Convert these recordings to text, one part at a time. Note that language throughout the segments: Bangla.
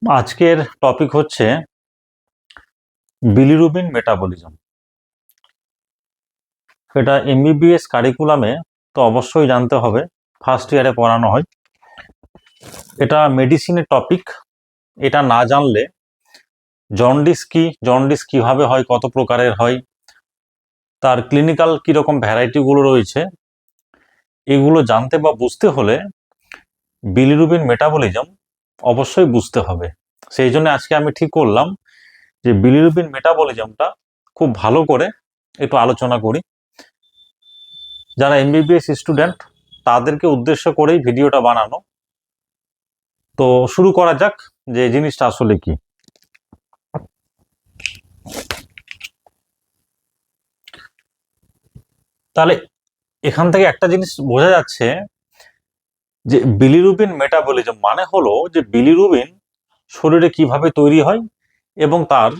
আজকের টপিক হচ্ছে বিলিরুবিন মেটাবলিজম। এটা এমবিবিএস কারিকুলামে তো অবশ্যই জানতে হবে, ফার্স্ট ইয়ারে পড়ানো হয়। এটা মেডিসিনের টপিক। এটা না জানলে জন্ডিস কিভাবে হয়, কত প্রকারের হয়, তার ক্লিনিক্যাল কীরকম ভ্যারাইটিগুলো রয়েছে, এগুলো জানতে বা বুঝতে হলে বিলিরুবিন মেটাবলিজম অবশ্যই বুঝতে হবে। সেই জন্য আজকে আমি ঠিক করলাম যে বিলিরুবিন মেটাবলিজমটা খুব ভালো করে একটু আলোচনা করি। যারা এমবিবিএস স্টুডেন্ট তাদেরকে উদ্দেশ্য করেই ভিডিওটা বানানো। তো শুরু করা যাক যে জিনিসটা আসলে কি। তাহলে এখান থেকে একটা জিনিস বোঝা যাচ্ছে যে বিলিরুবিন মেটাবলিজম মানে হলো যে বিলিরুবিন শরীরে কিভাবে তৈরি হয় এবং তার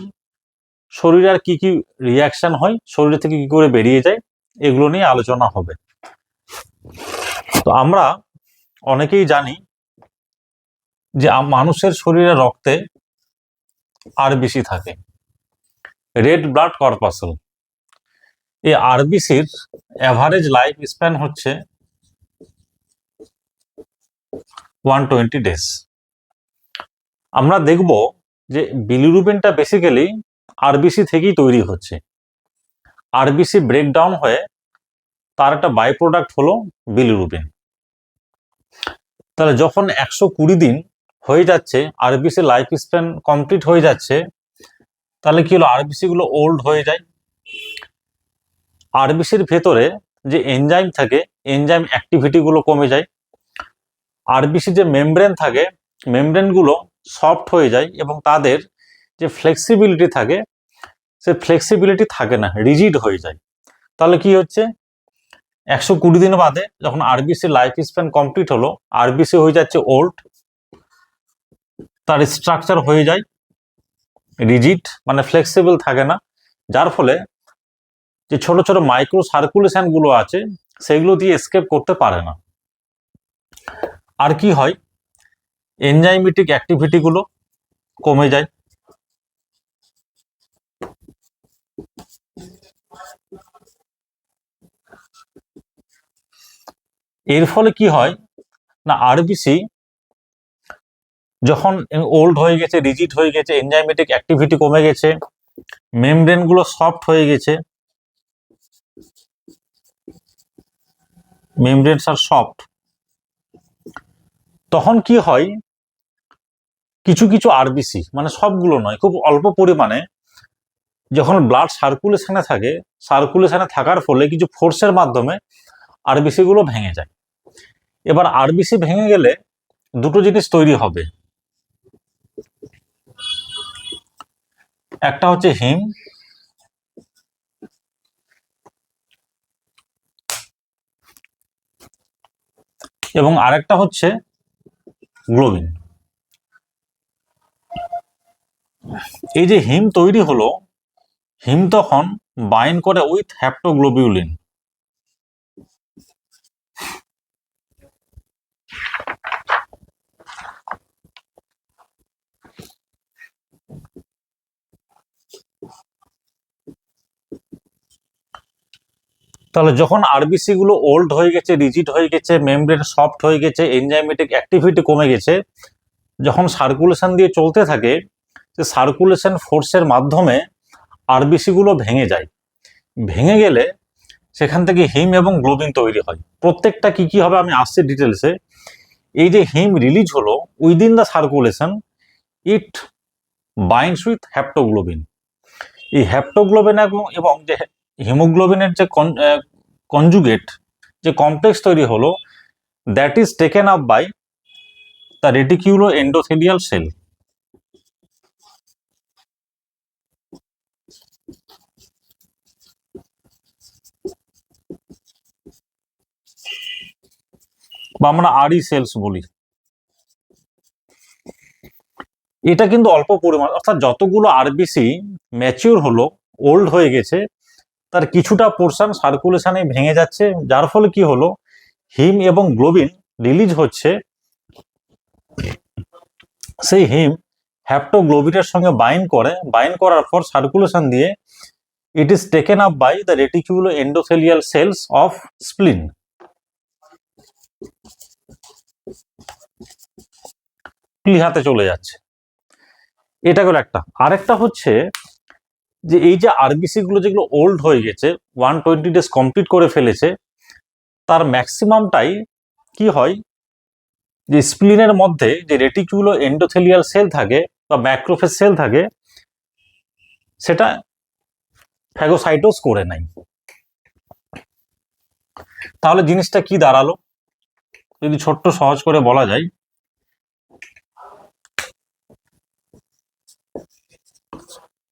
শরীরে আর কি কি রিয়াকশন হয়, শরীর থেকে কি করে বেরিয়ে যায়, এগুলো নিয়ে আলোচনা হবে। তো আমরা অনেকেই জানি যে মানুষের শরীরে রক্তে আরবিসি থাকে, রেড ব্লাড কর্পাসল। এই আরবিসির অ্যাভারেজ লাইফ স্প্যান হচ্ছে 120 ডেজ। আমরা দেখব যে বিলিরুবিনটা বেসিক্যালি আরবিসি থেকেই তৈরি হচ্ছে। আরবিসি ব্রেকডাউন হয়ে তার একটা বাই প্রোডাক্ট হলো বিলিরুবিন। তাহলে যখন 120 দিন হয়ে যাচ্ছে, আরবিসি লাইফ স্প্যান কমপ্লিট হয়ে যাচ্ছে, তাহলে কি হলো, আরবিসি গুলো ওল্ড হয়ে যায়। আরবিসির ভেতরে যে এনজাইম থাকে, এনজাইম অ্যাক্টিভিটি গুলো কমে যায়। আরবিসি যে মেমব্রেন থাকে, মেমব্রেন গুলো সফট হয়ে যায় এবং তাদের যে ফ্লেক্সিবিলিটি থাকে, সে ফ্লেক্সিবিলিটি থাকে না, রিজিড হয়ে যায়। তাহলে কি হচ্ছে, 120 দিন বাদে যখন আরবিসি লাইফ স্প্যান কমপ্লিট হলো, আরবিসি হয়ে যাচ্ছে ওল্ড, তার স্ট্রাকচার হয়ে যায় রিজিড, মানে ফ্লেক্সিবল থাকে না, যার ফলে যে ছোট ছোট মাইক্রো সার্কুলেশন গুলো আছে সেগুলো দিয়ে এসকেপ করতে পারে না। আর কি হয়, এনজাইমেটিক অ্যাক্টিভিটি গুলো কমে যায়। এর ফলে কি হয় না, আরবিসি যখন ওল্ড হয়ে গেছে, রিজিড হয়ে গেছে, এনজাইমেটিক অ্যাক্টিভিটি কমে গেছে, মেমব্রেন গুলো সফট হয়ে গেছে, মেমব্রেনস আর সফট, তখন কি হয়, কিছু কিছু আরবিসি, মানে সবগুলো নয়, খুব অল্প পরিমাণে যখন ব্লাড সার্কুলেশনে থাকে, সার্কুলেশনে থাকার ফলে কিছু ফোর্সের মাধ্যমে আরবিসি গুলো ভেঙে যায়। এবার আরবিসি ভেঙে গেলে দুটো জিনিস তৈরি হবে, একটা হচ্ছে হিম, এবং আরেকটা হচ্ছে গ্লোবিন। এই যে হিম তৈরি হলো, হিম তখন বাইন্ড করে উইথ হ্যাপ্টোগ্লোবিউলিন। তাহলে যখন আরবিসি গুলো ওল্ড হয়ে গেছে, রিজিড হয়ে গেছে, মেমব্রেন সফট হয়ে গেছে, এনজাইমেটিক অ্যাক্টিভিটি কমে গেছে, যখন সার্কুলেশন দিয়ে চলতে থাকে, যে সার্কুলেশন ফোর্সের মাধ্যমে আরবিসি গুলো ভেঙে যায়। ভেঙে গেলে সেখান থেকে হিম এবং গ্লোবিন তৈরি হয়। প্রত্যেকটা কি কি হবে আমি আসছি ডিটেলসে। এই যে হিম রিলিজ হলো within the circulation, it binds with haptoglobin. এই হ্যাপ্টোগ্লোবিন এবং যে হিমোগ্লোবিনের যে কনজুগেট যে কমপ্লেক্স তৈরি হলো, that is taken up by the reticuloendothelial cell. বা আমরা আরই সেলস বলি। এটা কিন্তু অল্প পরিমাণ, অর্থাৎ যতগুলো আরবিসি ম্যাচিউর হলো, ওল্ড হয়ে গেছে, তার কিছুটা পোর্শন সার্কুলেশনে ভেঙে যাচ্ছে, যার ফলে কি হলো, হিম এবং গ্লোবিন রিলিজ হচ্ছে। সেই হিম হ্যাপ্টোগ্লোবিনের সঙ্গে বাইন্ড করার পর সার্কুলেশন দিয়ে it is taken up by the reticuloendothelial cells of spleen. প্লীহাতে চলে যাচ্ছে, এটা গেল একটা। আরেকটা হচ্ছে যে এই যে আরবিসি গুলো যেগুলো ওল্ড হয়ে গেছে, 120 ডেজ কমপ্লিট করে ফেলেছে, তার ম্যাক্সিমামটাই কি হয় যে স্প্লিনের মধ্যে যে রেটিকিউলো এন্ডোথেলিয়াল সেল থাকে বা ম্যাক্রোফেজ সেল থাকে সেটা ফ্যাগোসাইটোস করে নেয়। তাহলে জিনিসটা কি দাঁড়ালো যদি ছোট্ট সহজ করে বলা যায়,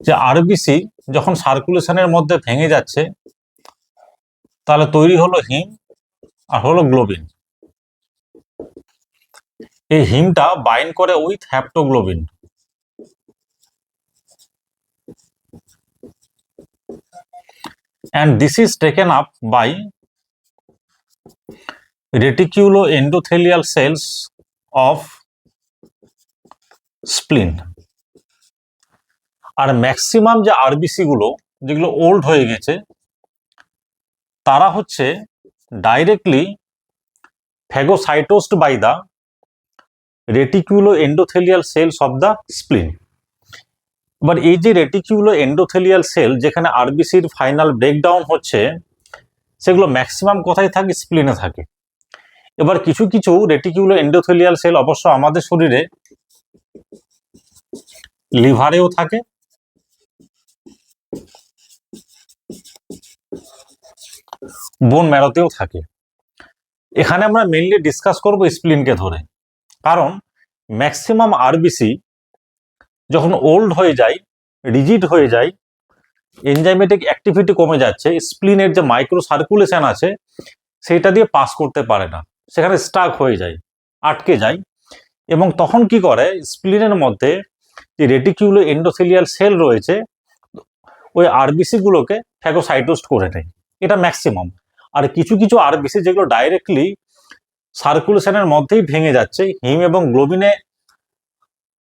যে আরবিসি যখন সার্কুলেশনের মধ্যে ভেঙে যাচ্ছে তাহলে তৈরি হলো হিম আর হলো গ্লোবিন। এই হিমটা বাইন্ড করে with haptoglobin, and this is taken up by reticuloendothelial cells of spleen। আর ম্যাক্সিমাম যে আরবিসি গুলো যেগুলো ওল্ড হয়ে গেছে তারা হচ্ছে directly phagocytosed by the reticuloendothelial cells of the spleen। এবার এই যে রেটিকিউলো এন্ডোথেলিয়াল সেল যেখানে আরবিসির ফাইনাল ব্রেকডাউন হচ্ছে সেগুলো ম্যাক্সিমাম কোথায় থাকে? স্প্লিনে থাকে। এবার কিছু কিছু রেটিকিউলো এন্ডোথেলিয়াল সেল অবশ্য আমাদের শরীরে লিভারেও থাকে, বোন ম্যারোতেও থাকে। এখানে আমরা মেইনলি ডিসকাস করব স্প্লিনকে ধরে, কারণ ম্যাক্সিমাম আরবিসি যখন ওল্ড হয়ে যায়, রিজিড হয়ে যায়, এনজাইমেটিক অ্যাক্টিভিটি কমে যাচ্ছে, স্প্লিনের যে মাইক্রো সার্কুলেশন আছে সেটা দিয়ে পাস করতে পারে না, সেখানে স্টাক হয়ে যায়, আটকে যায়। এবং তখন কি করে, স্প্লিনের মধ্যে যে রেটিকিউলো এন্ডোথেলিয়াল সেল রয়েছে ওই আরবিসি গুলোকে ফ্যাগোসাইটোস্ট করে নেয়, এটা ম্যাক্সিমাম। আর কিছু কিছু আরবিসি যেগুলো ডাইরেক্টলি সার্কুলেশনের মধ্যেই ভেঙে যাচ্ছে, হিম এবং গ্লোবিনে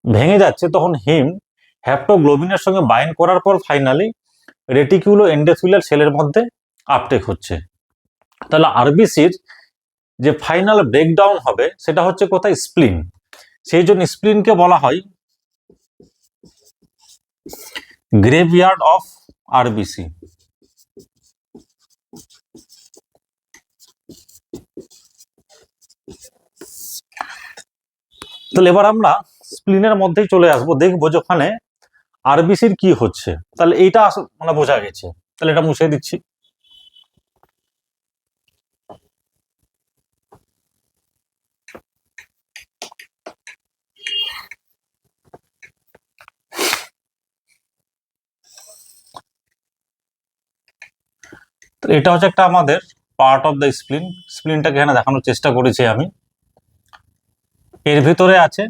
ভেঙে যাচ্ছে, তখন হিম হ্যাপ্টোগ্লোবিনের সঙ্গে বাইন্ড করার পর ফাইনালি রেটিকিউলো এন্ডোথেলিয়াল সেলের মধ্যে আপটেক হচ্ছে। তাহলে আরবিসির যে ফাইনাল ব্রেকডাউন হবে সেটা হচ্ছে কোথায়? স্প্লিন। সেই জন্য স্প্লিনকে বলা হয় গ্রেভইয়ার্ড অফ আরবিসি। তাহলে এবার আমরা স্প্লিনের মধ্যেই চলে আসবো, দেখবো যেখানে আরবিসির কি হচ্ছে। তাহলে এইটা মানে বোঝা গেছে, তাহলে এটা মুছে দিচ্ছি। এটা হচ্ছে একটা আমাদের পার্ট অফ দ্য স্প্লিন। স্প্লিনটাকে এখানে দেখানোর চেষ্টা করেছি আমি। এর ভিতরে আছে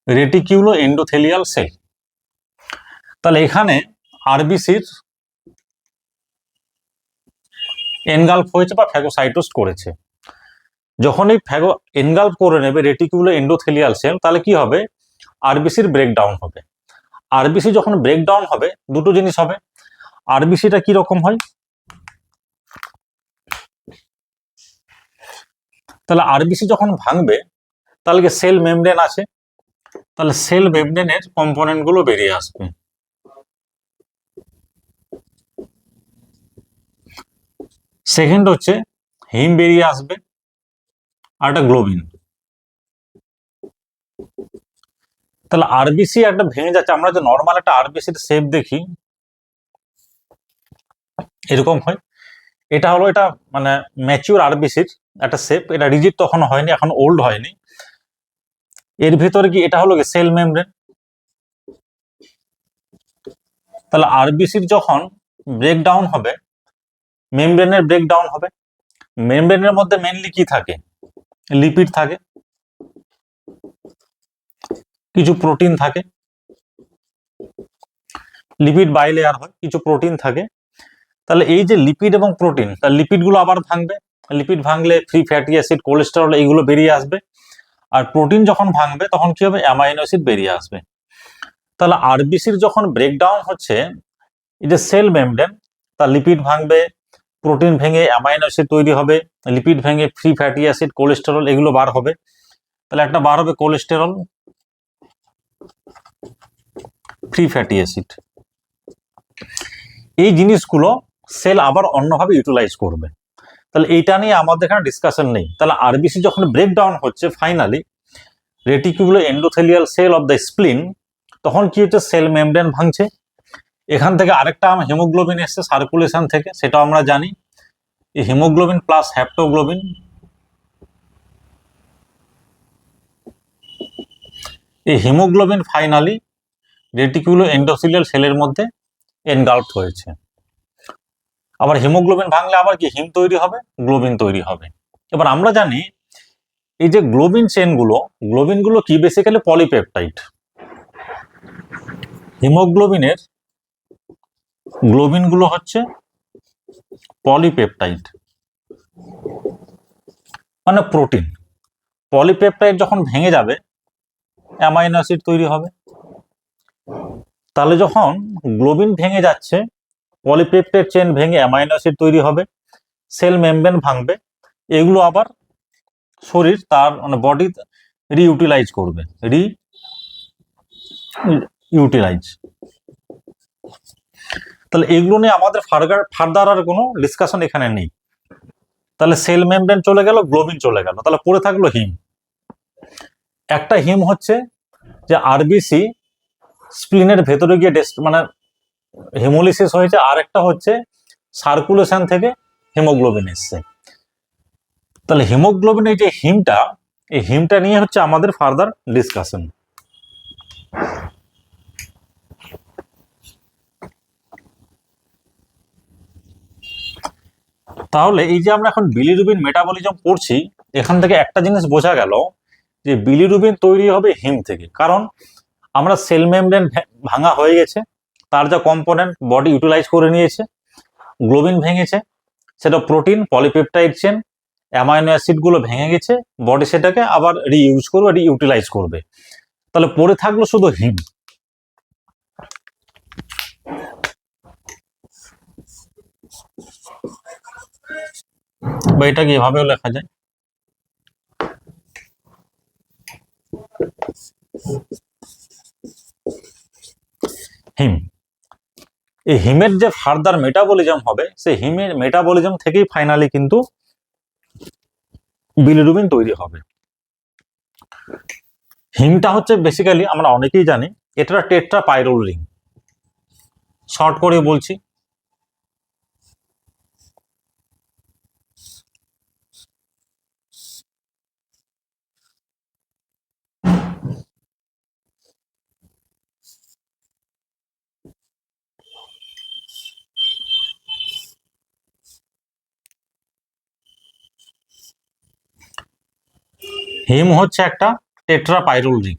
রেটিকিউলো এন্ডোথেলিয়াল সেল। তাহলে এখানে আরবিসির এনগালফ হয়েছে বা ফ্যাগোসাইটোস্ট করেছে। যখন এই এনগালফ করে নেবে রেটিকিউলো এন্ডোথেলিয়াল সেল, তাহলে কি হবে? আরবিসির ব্রেকডাউন হবে। আরবিসি যখন ব্রেকডাউন হবে দুটো জিনিস হবে। আরবিসিটা কি রকম হয়? তাহলে আরবিসি যখন ভাঙবে তাহলে সেল মেমব্রেন আছে, তাহলে সেল মেমব্রেনের কম্পোনেন্ট গুলো বেরিয়ে আসবে। সেকেন্ড হচ্ছে হিম বেরিয়ে আসবে আর একটা গ্লোবিন। তাহলে আরবিসি একটা ভেঙে যাচ্ছে। আমরা যে নর্মাল একটা আরবিসির শেপ দেখি এরকম হয়, এটা হলো এটা মানে ম্যাচিউর আরবিসির একটা শেপ। এটা রিজিড তখন হয়নি, এখন ওল্ড হয়নি। এর ভিতরে কি এটা হলো কি সেল মেমব্রেন। তাহলে আরবিসির যখন ব্রেকডাউন হবে, মেমব্রেনের ব্রেকডাউন হবে। মেমব্রেনের মধ্যে মেইনলি কি থাকে? লিপিড থাকে, কিছু প্রোটিন থাকে, লিপিড বাইলেয়ার হয়, কিছু প্রোটিন থাকে। তাহলে এই যে লিপিড এবং প্রোটিন, তাহলে লিপিডগুলো আবার ভাঙবে, লিপিড ভাঙলে ফ্রি ফ্যাটি অ্যাসিড, কোলেস্টেরল এইগুলো বেরিয়ে আসবে। আর প্রোটিন যখন ভাঙবে তখন কি হবে, অ্যামাইনো অ্যাসিড বেরিয়ে আসবে। তাহলে আরবিসির যখন ব্রেকডাউন হচ্ছে, এই যে সেল মেমব্রেন, তা লিপিড ভাঙবে, প্রোটিন ভেঙে অ্যামাইনো অ্যাসিড তৈরি হবে, লিপিড ভেঙে ফ্রি ফ্যাটি অ্যাসিড, কোলেস্টেরল, এগুলো বার হবে। তাহলে একটা বার হবে কোলেস্টেরল, ফ্রি ফ্যাটি অ্যাসিড। এই জিনিসগুলো সেল আবার অন্যভাবে ইউটিলাইজ করবে। তাহলে এইটা নিয়ে আমাদের এখানে ডিসকাশন নেই। তাহলে আরবিসি যখন ব্রেকডাউন হচ্ছে finally reticuloendothelial cell of the spleen, তখন কি হচ্ছে, সেল মেমব্রেন ভাঙছে। এখান থেকে আরেকটা হিমোগ্লোবিন এসছে সার্কুলেশন থেকে, সেটাও আমরা জানি। এই হিমোগ্লোবিন প্লাস হ্যাপ্টোগ্লোবিন, এই হিমোগ্লোবিন ফাইনালি রেটিকুলো এন্ডোথেলিয়াল সেলের মধ্যে এনগাল্ফড হয়েছে। আবার হিমোগ্লোবিন ভাঙলে আবার কি হিম তৈরি হবে, গ্লোবিন তৈরি হবে। এবার আমরা জানি এই যে গ্লোবিন চেনগুলো, গ্লোবিনগুলো কি বেসিক্যালি পলিপেপটাইড। হিমোগ্লোবিনের গ্লোবিনগুলো হচ্ছে পলিপেপটাইড, মানে প্রোটিন। পলিপেপটাইড যখন ভেঙে যাবে অ্যামাইনো অ্যাসিড তৈরি হবে। তাহলে যখন গ্লোবিন ভেঙে যাচ্ছে, পলিপেপটাইড চেন ভেঙে অ্যামাইনো অ্যাসিড তৈরি হবে, সেল মেমব্রেন ভাঙবে, এগুলো আবার শরীর তার মানে বডি রিইউটিলাইজ করবে, রিইউটিলাইজ। তাহলে এগুলো নিয়ে আমাদের ফার্দার আর কোনো ডিসকাশন এখানে নেই। তাহলে সেল মেমব্রেন চলে গেল, গ্লোবিন চলে গেল, তাহলে পড়ে থাকলো হিম। একটা হিম হচ্ছে যে আরবিসি স্প্লিনের ভেতরে গিয়ে মানে হিমোলিসিস হয়েছে, আর একটা হচ্ছে সার্কুলেশন থেকে হিমোগ্লোবিন এসছে। তাহলে হিমোগ্লোবিন এই যে হিমটা, এই হিমটা নিয়ে হচ্ছে আমাদের ফার্দার ডিসকাশন। তাহলে এই যে আমরা এখন বিলিরুবিন মেটাবলিজম পড়ছি, এখান থেকে একটা জিনিস বোঝা গেল যে বিলিরুবিন তৈরি হবে হিম থেকে। কারণ আমরা সেল মেমব্রেন ভাঙা হয়ে গেছে, তার যা কম্পোনেন্ট বডি ইউটিলাইজ করে নিয়েছে, গ্লোবিন ভেঙেছে, সেটা প্রোটিন, পলিপেপটাইড চেন, অ্যামাইনো অ্যাসিডগুলো ভেঙে গেছে, বডি সেটাকে আবার রিইউজ করবে, রিইউটিলাইজ করবে। তাহলে পড়ে থাকলো শুধু হিম। বা এটাকে এভাবেও লেখা যায়, হিম। এই হিমের যে ফার্দার মেটাবলিজম হবে, সেই হিমের মেটাবলিজম থেকেই ফাইনালি কিন্তু বিলিরুবিন তৈরি হবে। হিমটা হচ্ছে বেসিক্যালি আমরা অনেকেই জানি এটা টেট্রাপাইরোল রিং, শর্ট করে বলছি। হিম হচ্ছে একটা টেট্রাপাইরোল রিং,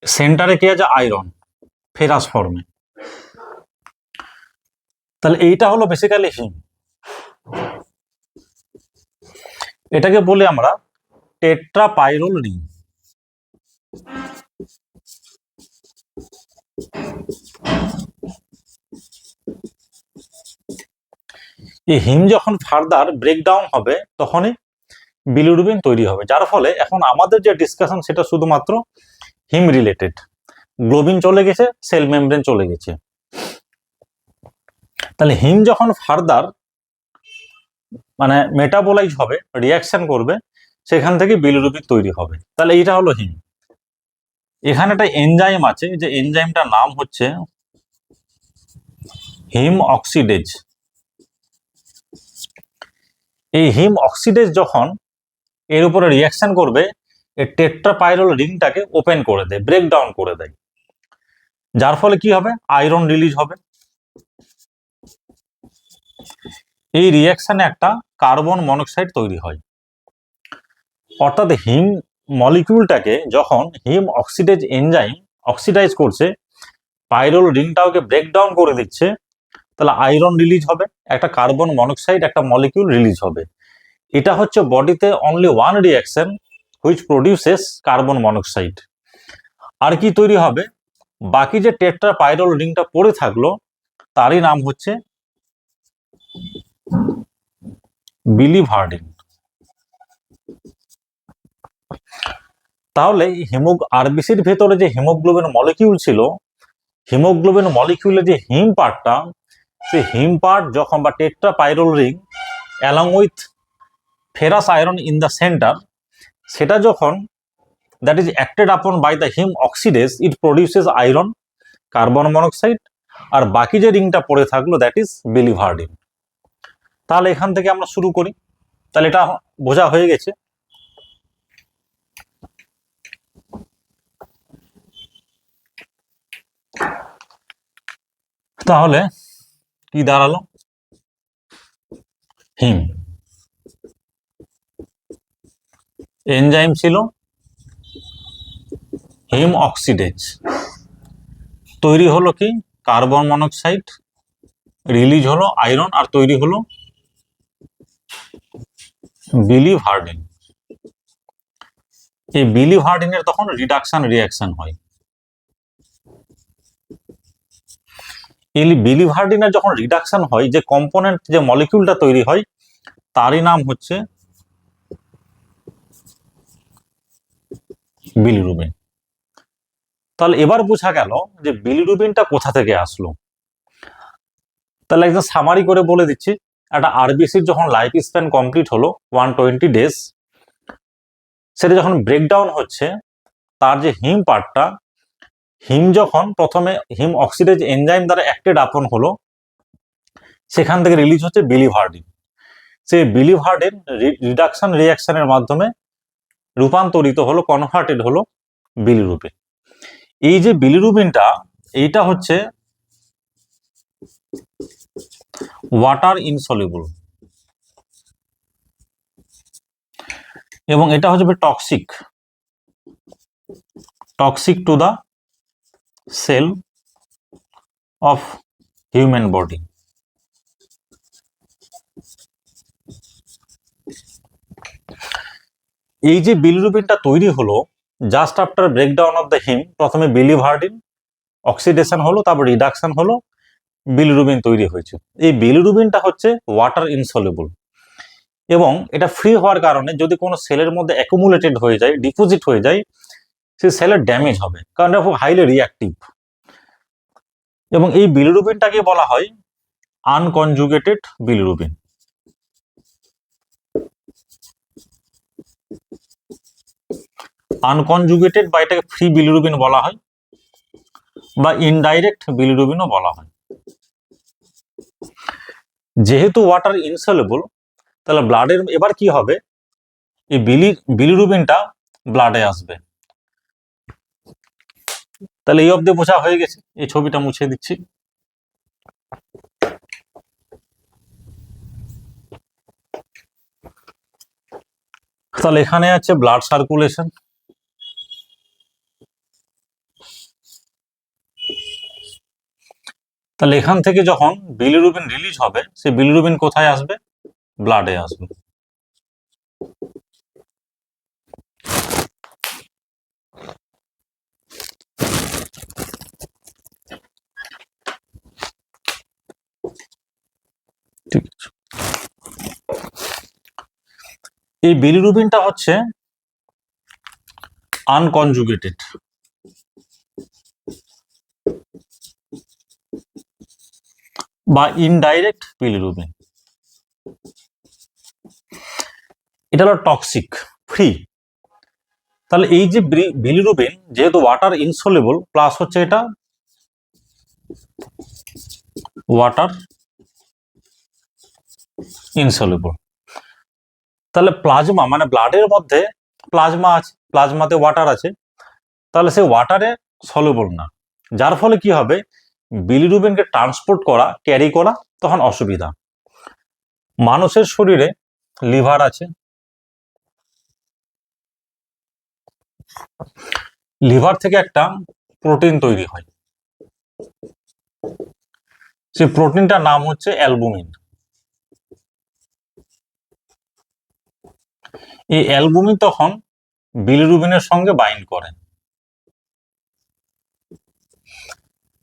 সেন্টারে কি আছে, আয়রন, ফেরাস ফর্মে। তাহলে এইটা হলো বেসিক্যালি হিম। এটাকে বলি আমরা টেট্রাপাইরোল রিং। এই হিম যখন ফার্দার ব্রেকডাউন হবে তখনই বিলিরুবিন তৈরি হবে, যার ফলে এখন আমাদের যে ডিসকাশন সেটা শুধুমাত্র হিম রিলেটেড। গ্লোবিন চলে গেছে, সেল মেমব্রেন চলে গেছে। তাহলে হিম যখন ফার্দার মানে মেটাবোলাইজ হবে, রিয়াকশন করবে, সেখান থেকে বিলিরুবিন তৈরি হবে। তাহলে এইটা হলো হিম। এখানে একটা এনজাইম আছে, যে এনজাইমটার নাম হচ্ছে হিম অক্সিডেজ। এই হিম অক্সিডেজ যখন এর উপরে রিয়াকশন করবে, এই টেট্রাপাইরোল রিংটাকে ওপেন করে দেয়, ব্রেকডাউন করে দেয়, যার ফলে কি হবে, আয়রন রিলিজ হবে। এই রিয়াকশনে একটা কার্বন মনোক্সাইড তৈরি হয়। অর্থাৎ হিম মলিকিউলটাকে যখন হিম অক্সিডেজ এনজাইম অক্সিডাইজ করছে, পাইরোল রিংটাকে ব্রেকডাউন করে দিচ্ছে, তাহলে আয়রন রিলিজ হবে, একটা কার্বন মনোক্সাইড একটা মলিকিউল রিলিজ হবে। এটা হচ্ছে বডিতে only one reaction which produces carbon monoxide. আর কি তৈরি হবে, বাকি যে টেট্রাপাইরল রিংটা পড়ে থাকলো তারই নাম হচ্ছে বিলিভার্ডিন। তাহলে আরবিসির ভেতরে যে হিমোগ্লোবিন মলিকিউল ছিল, হিমোগ্লোবিন মলিকিউলের যে হিম পার্টটা, সেই হিম পার্ট যখন বা tetrapyrrole ring along with ferrous iron in the centre, সেটা যখন that is acted upon by the heme oxidase, it produces iron, carbon monoxide, আর বাকি যে রিংটা পড়ে থাকলো দ্যাট ইজ বিলিভার্ডিন। তাহলে এখান থেকে আমরা শুরু করি। তাহলে এটা বোঝা হয়ে গেছে। তাহলে কি দাঁড়ালো, হিম এনজাইম ছিল হিম অক্সিডেজ, তৈরি হলো কি কার্বন মনোক্সাইড, রিলিজ হলো আয়রন, আর তৈরি হলো বিলিভার্ডিন। এই বিলিভার্ডিনের তখন রিডাকশন রিঅ্যাকশন হয়। এই বিলিভার্ডিনের যখন রিডাকশন হয়, যে কম্পোনেন্ট যে মলিকিউলটা তৈরি হয় তারই নাম হচ্ছে বিলিরুবিন। তাহলে এবার বোঝা গেল যে বিলিরুবিনটা কোথা থেকে আসলো। তাহলে একদম সামারি করে বলে দিচ্ছি, একটা আরবিসির যখন লাইফ স্প্যান কমপ্লিট হলো 120 ডেজ, সেটা যখন ব্রেকডাউন হচ্ছে, তার যে হিম পার্টটা, হিম যখন প্রথমে হিম অক্সিডেজ এনজাইম দ্বারা অ্যাক্টেড আপন হলো, সেখান থেকে রিলিজ হচ্ছে বিলিভার্ডিন। সেই বিলিভার্ডিন রিডাকশন রিঅ্যাকশনের মাধ্যমে রূপান্তরিত হলো, কনভার্টেড হলো বিলিরুবিন। এই যে বিলিরুবিনটা, এইটা হচ্ছে ওয়াটার ইনসলিবল এবং এটা হচ্ছে toxic, toxic to the cell of human body. এই যে বিলিরুবিনটা তৈরি হলো just after breakdown of the haem, প্রথমে বিলিভার্ডিন অক্সিডেশন হলো, তারপর রিডাকশন হলো, বিলিরুবিন তৈরি হয়েছে। এই বিলিরুবিনটা হচ্ছে ওয়াটার ইনসলিবল এবং এটা ফ্রি হওয়ার কারণে যদি কোনো সেলের মধ্যে অ্যাকুমুলেটেড হয়ে যায়, ডিপোজিট হয়ে যায়, সেই সেলের ড্যামেজ হবে, কারণ এটা খুব হাইলি রিঅ্যাক্টিভ। এবং এই বিলিরুবিনটাকে বলা হয় আনকনজুগেটেড বিলিরুবিন। আনকনজুগেটেড বা এটাকে ফ্রি বিলিরুবিন বলা হয়, বা ইনডাইরেক্ট বিলিরুবিনও বলা হয়। যেহেতু ওয়াটার ইনসলিবল, তাহলে ব্লাডের এবার কি হবে, এই বিলিরুবিনটা ব্লাডে আসবে। তাহলে এই অবধি বোঝা হয়ে গেছে। এই ছবিটা মুছে দিচ্ছি। তাহলে এখানে আছে ব্লাড সার্কুলেশন। তাহলে এখান থেকে যখন বিলিরুবিন রিলিজ হবে, সেই বিলিরুবিন কোথায় আসবে, ব্লাডে আসবে। ঠিক আছে, এই বিলিরুবিনটা হচ্ছে আনকনজুগেটেড বা ইনডাইরেক্ট বিলিরুবিন। এটা হলো টক্সিক, ফ্রি। তাহলে এই যে বিলিরুবিন যেহেতু ওয়াটার ইনসলিবল, প্লাস হচ্ছে এটা ওয়াটার ইনসলিবল, তাহলে প্লাজমা মানে ব্লাডের মধ্যে প্লাজমা আছে, প্লাজমাতে ওয়াটার আছে, তাহলে সে ওয়াটারে সলিবল না, যার ফলে কি হবে, বিলিরুবিনকে ট্রান্সপোর্ট করা, ক্যারি করা তখন অসুবিধা। মানুষের শরীরে লিভার আছে, লিভার থেকে একটা প্রোটিন তৈরি হয়, সেই প্রোটিনটার নাম হচ্ছে অ্যালবুমিন। এই অ্যালবুমিন তখন বিলিরুবিনের সঙ্গে বাইন্ড করে।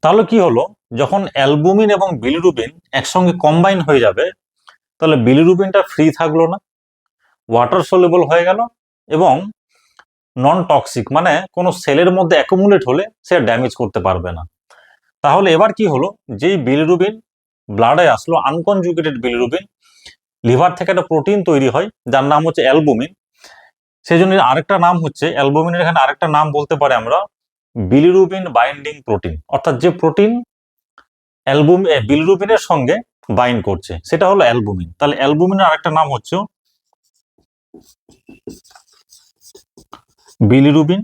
তাহলে কি হলো, যখন অ্যালবুমিন এবং বিলিরুবিন একসঙ্গে কম্বাইন হয়ে যাবে, তাহলে বিলিরুবিনটা ফ্রি থাকলো না, ওয়াটার সলিউবল হয়ে গেল এবং নন টক্সিক, মানে কোনো সেলের মধ্যে অ্যাকুমুলেট হলে সে ড্যামেজ করতে পারবে না। তাহলে এবার কি হলো, যেই বিলিরুবিন ব্লাডে আসলো, আনকনজুগেটেড বিলিরুবিন, লিভার থেকে একটা প্রোটিন তৈরি হয় যার নাম হচ্ছে অ্যালবুমিন। সেই জন্য আরেকটা নাম হচ্ছে অ্যালবুমিনের, এখানে আরেকটা নাম বলতে পারে আমরা বিলিরুবিন বাইন্ডিং প্রোটিন, অর্থাৎ যে প্রোটিন বিলিরুবিনের সঙ্গে বাইন্ড করছে সেটা হলো অ্যালবুমিন। তাহলে অ্যালবুমিনের আরেকটা নাম হচ্ছে বিলিরুবিন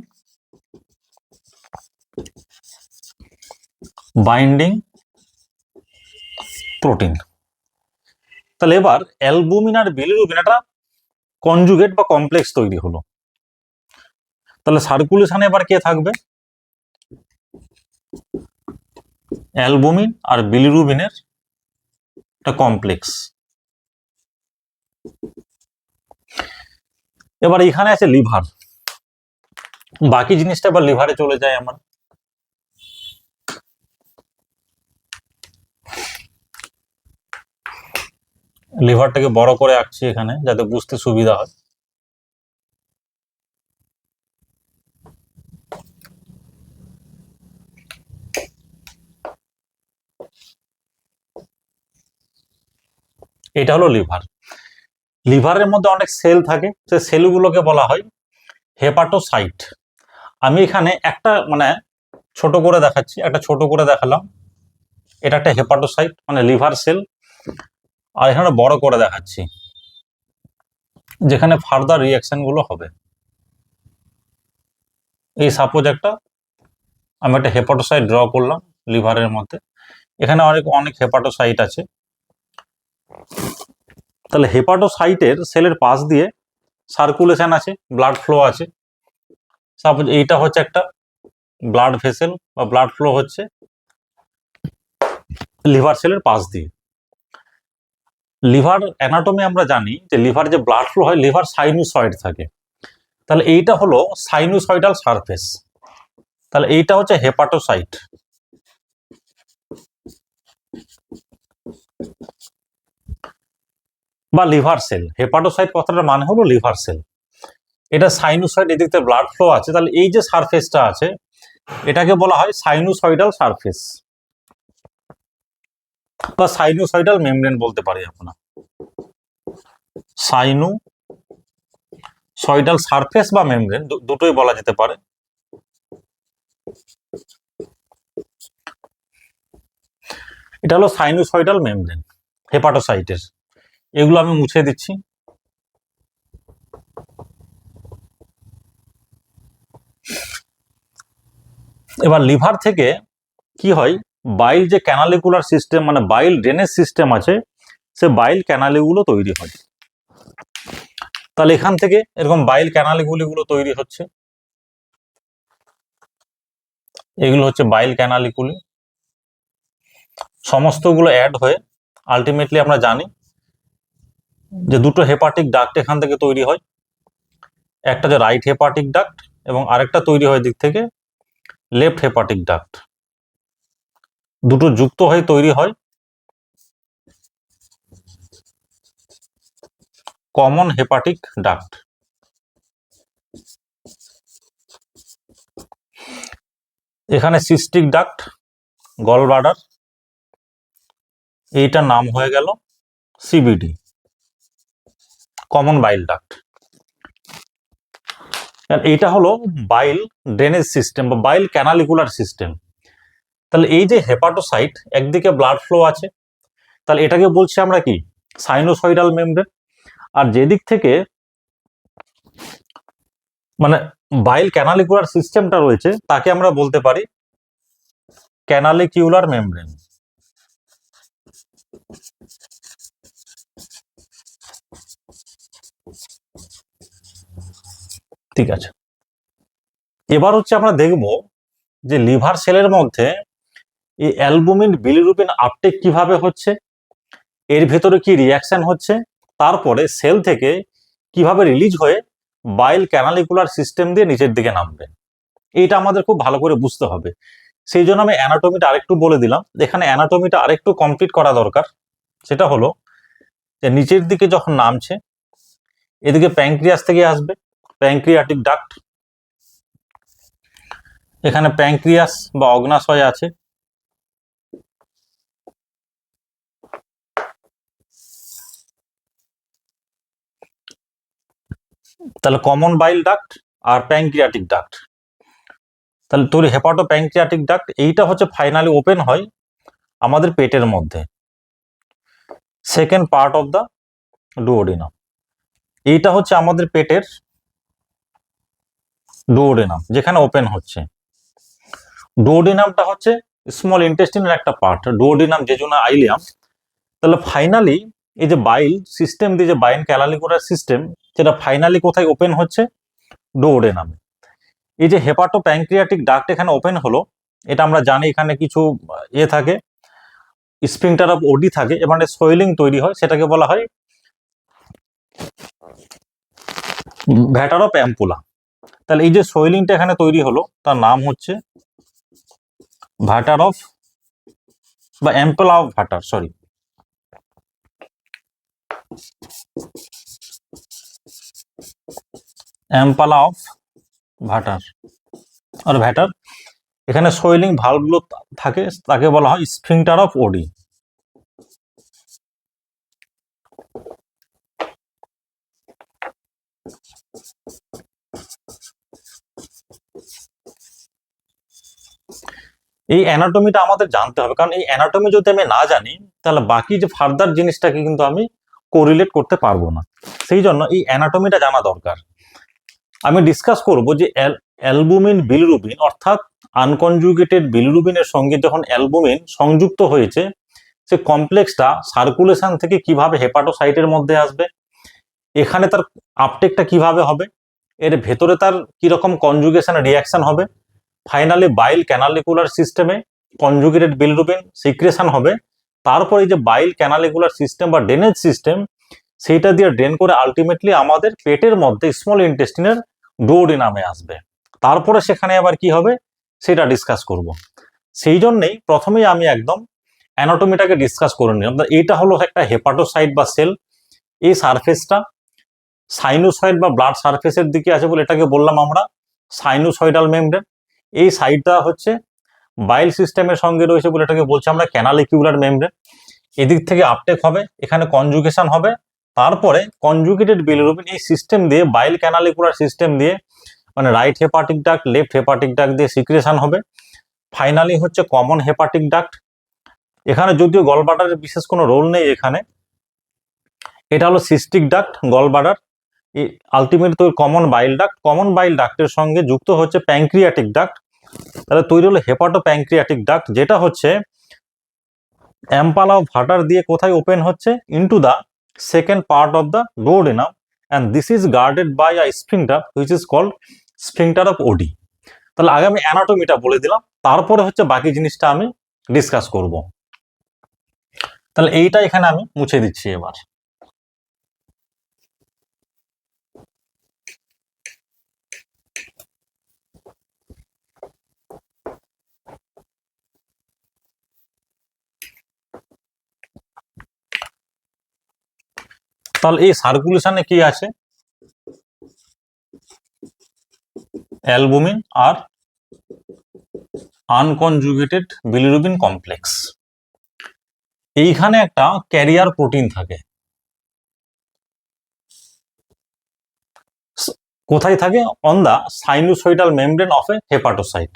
বাইন্ডিং প্রোটিন। তাহলে এবার অ্যালবুমিন আর বিলিরুবিন একটা কনজুগেট বা কমপ্লেক্স তৈরি হলো। তাহলে সার্কুলেশনে এবার কে থাকবে, অ্যালবুমিন আর বিলিরুবিনের একটা কমপ্লেক্স। এবার এখানে আছে লিভার, বাকি জিনিসটা এবার লিভারে চলে যায় আমার। লিভারটাকে বড় করে আঁকছি এখানে যাতে বুঝতে সুবিধা হয়। এটা হলো লিভার। লিভারের মধ্যে অনেক সেল থাকে, সে সেলগুলোকে বলা হয় হেপাটোসাইট। আমি এখানে একটা মানে ছোট করে দেখাচ্ছি, একটা ছোট করে দেখালাম, এটা একটা হেপাটোসাইট মানে লিভার সেল। আর এখানে বড় করে দেখাচ্ছি যেখানে ফার্দার রিয়াকশন গুলো হবে। এই সাপোজ আমি একটা হেপাটোসাইট ড্র করলাম লিভারের মধ্যে, এখানে অনেক হেপাটোসাইট আছে। তাহলে হেপাটোসাইটের সেলের পাশ দিয়ে সার্কুলেশন আছে, ব্লাড ফ্লো আছে। সাপোজ এইটা হচ্ছে একটা ব্লাড ভেসেল বা ব্লাড ফ্লো হচ্ছে লিভার সেলের পাশ দিয়ে। লিভার অ্যানাটমি আমরা জানি যে লিভার যে ব্লাড ফ্লো হয়, লিভার সাইনুসয়েড থাকে। তাহলে এইটা হলো সাইনুসয়েডাল সারফেস। তাহলে এইটা হচ্ছে হেপাটোসাইট বা লিভার সেল। হেপাটোসাইট কথাটার মানে হলো লিভার সেল। এটা সাইনুসয়েড, এদিক থেকে ব্লাড ফ্লো আছে, তাহলে এই যে সারফেসটা আছে এটাকে বলা হয় সাইনুসয়েডাল সারফেস বা সাইনুসয়েডাল মেমব্রেন বলতে পারি আমরা। সাইনুসয়েডাল সারফেস বা মেমব্রেন দুটোই বলা যেতে পারে। এটা হলো সাইনুসয়েডাল মেমব্রেন হেপাটোসাইটের। এগুলো আমি মুছে দিচ্ছি। এবার লিভার থেকে কি হয়, বাইল যে ক্যানালিকুলার সিস্টেম মানে বাইল ড্রেনেজ সিস্টেম আছে, সে বাইল ক্যানালিগুলো তৈরি হয়। তাহলে এখান থেকে এরকম বাইল ক্যানালিগুলো তৈরি হচ্ছে, এগুলো হচ্ছে বাইল ক্যানালিকুলি। সমস্তগুলো অ্যাড হয়ে আলটিমেটলি আমরা জানি যে দুটো হেপাটিক ডাক্ট এখান থেকে তৈরি হয়, একটা যে রাইট হেপাটিক ডাক্ট এবং আরেকটা তৈরি হয় দিক থেকে লেফট হেপাটিক ডাক্ট। দুটো যুক্ত হয়ে তৈরি হয় কমন হেপাটিক ডাক্ট। এখানে সিস্টিক ডাক্ট, গল ব্লাডার, এইটার নাম হয়ে গেল সিবিডি, কমন বাইল ডাক্ট। এইটা হলো বাইল ড্রেনেজ সিস্টেম বা বাইল ক্যানালিকুলার সিস্টেম। তাহলে এই যে হেপাটোসাইট, একদিকে ব্লাড ফ্লো আছে, তাহলে এটাকে বলছি আমরা কি সাইনোসয়েডাল মেমব্রেন। আর যেদিক থেকে মানে বাইল ক্যানালিকুলার সিস্টেমটা রয়েছে তাকে আমরা বলতে পারি ক্যানালিকিউলার মেমব্রেন। ঠিক আছে, এবার হচ্ছে আমরা দেখব যে লিভার সেলের মধ্যে এই অ্যালবুমিন বিলিরুবিন আপটেক কিভাবে হচ্ছে, এর ভেতরে কি রিয়াকশন হচ্ছে, তারপরে সেল থেকে কিভাবে রিলিজ হয়ে বাইল ক্যানালিকুলার সিস্টেম দিয়ে নিচের দিকে নামবে। এইটা আমাদের খুব ভালো করে বুঝতে হবে। সেই জন্য আমি অ্যানাটমিটা আরেকটু বলে দিলাম। এখানে অ্যানাটমিটা আরেকটু কমপ্লিট করা দরকার। সেটা হলো যে নিচের দিকে যখন নামছে, এদিকে প্যাঙ্ক্রিয়াস থেকে আসবে, প্যাঙ্ক্রিয়াটিক ডাক্ট, এখানে প্যাঙ্ক্রিয়াস বা অগ্নাশয় আছে, তাহলে কমন বাইল ডাক্ট আর প্যাঙ্ক্রিয়াটিক ডাক্ট, তাহলে তোর হেপাটো প্যাঙ্ক্রিয়াটিক ডাক্ট এইটা হচ্ছে ফাইনালি ওপেন হয় আমাদের পেটের মধ্যে, second part of the duodenum. এইটা হচ্ছে আমাদের পেটের ডুওডেনাম, যেখানে ওপেন হচ্ছে। ডুওডেনামটা হচ্ছে স্মল ইন্টেস্টিনের একটা পার্ট, ডুওডেনাম জেজুনা আইলিয়াম। তাহলে ফাইনালি এই যে বাইল সিস্টেম দিয়ে যে বাইল ক্যানালিকুলার সিস্টেম, যেটা ফাইনালি কোথায় ওপেন হচ্ছে? ডুওডেনামে। এই যে হেপাটো প্যাঙ্ক্রিয়াটিক ডাক্ট এখানে ওপেন হলো, এটা আমরা জানি এখানে কিছু থাকে, স্ফিংটার অফ ওডি থাকে, এবার সোয়েলিং তৈরি হয়, সেটাকে বলা হয় ভ্যাটার অফ অ্যাম্পুলা। তাহলে এই যে সোয়েলিংটা এখানে তৈরি হলো, তার নাম হচ্ছে ভ্যাটার অফ বা অ্যাম্পুলা অফ ভ্যাটার, সরি, অ্যাম্পালা অফ ভ্যাটার আর ভ্যাটার। এখানে সোয়েলিং ভালভগুলো থাকে, তাকে বলা হয় স্ফিংটার অফ ওডি। এই অ্যানাটমিটা আমাদের জানতে হবে, কারণ এই অ্যানাটমি যদি আমি না জানি, তাহলে বাকি যে ফার্দার জিনিসটাকে কিন্তু আমি কোরিলেট করতে পারবো না। সেই জন্য এই অ্যানাটমিটা জানা দরকার। আমি ডিসকাস করব যে অ্যালবুমিন বিলিরুবিন অর্থাৎ আনকনজুগেটেড বিলিরুবিনের সঙ্গে যখন অ্যালবুমিন সংযুক্ত হয়েছে, সে কমপ্লেক্সটা সার্কুলেশন থেকে কিভাবে হেপাটোসাইটের মধ্যে আসবে, এখানে তার আপটেকটা কিভাবে হবে, এর ভেতরে তার কিরকম কনজুগেশন রিয়াকশন হবে, ফাইনালি বাইল ক্যানালিকুলার সিস্টেমে কনজুগেটেড বিলিরুবিন সিক্রেশন হবে, তারপরে যে বাইল ক্যানালিকুলার সিস্টেম বা ড্রেনেজ সিস্টেম, সেইটা দিয়ে ড্রেন করে আলটিমেটলি আমাদের পেটের মধ্যে স্মল ইন্টেস্টিনের ডুওডেনামে আসবে। তারপরে সেখানে আবার কি হবে সেটা ডিসকাস করব। সেই জন্যই প্রথমেই আমি একদম অ্যানাটমিটাকে ডিসকাস করে নিলাম। এইটা হলো একটা হেপাটোসাইট বা সেল, এই সারফেসটা সাইনোসয়েড বা ব্লাড সারফেসের দিকে আছে বলে এটাকে বললাম আমরা সাইনোসয়েডাল মেমব্রেন। এই সাইডটা হচ্ছে বাইল সিস্টেমের সঙ্গে রয়েছে বলে এটাকে বলছি আমরা ক্যানালিকিউলার মেমব্রেন। এদিক থেকে আপটেক হবে, এখানে কনজুগেশন হবে, তারপরে কনজুগেটেড বিলিরুবিন এই সিস্টেম দিয়ে বাইল ক্যানালিকুলার সিস্টেম দিয়ে মানে right hepatic duct left hepatic duct দিয়ে সিক্রেশন হবে। ফাইনালি হচ্ছে কমন হেপাটিক ডাক্ট, এখানে যদিও গলব্লাডারের বিশেষ কোনো রোল নেই এখানে, এটা হলো সিস্টিক ডাক্ট গলব্লাডার। আলটিমেট তো কমন বাইল ডাক্ট, কমন বাইল ডাক্টের সঙ্গে যুক্ত হচ্ছে প্যাঙ্ক্রিয়াটিক ডাক্ট, তাহলে তৈরি হলো হেপাটো প্যাঙ্ক্রিয়াটিক ডাক্ট, যেটা হচ্ছে অ্যাম্পালা অফ ভাটার দিয়ে কোথায় ওপেন হচ্ছে? Into the second part of the duodenum, and this is guarded by a sphincter which is called sphincter of Oddi. তাহলে আগে আমি অ্যানাটমিটা বলে দিলাম, তারপরে হচ্ছে বাকি জিনিসটা আমি ডিসকাস করব। তাহলে এইটা এখানে আমি মুছে দিচ্ছি এবার। তাহলে এই সার্কুলেশনে কি আছে? অ্যালবুমিন আর আনকনজুগেটেড বিলিরুবিন কমপ্লেক্স। এইখানে একটা ক্যারিয়ার প্রোটিন থাকে, কোথায় থাকে? On the sinusoidal membrane of a hepatocyte.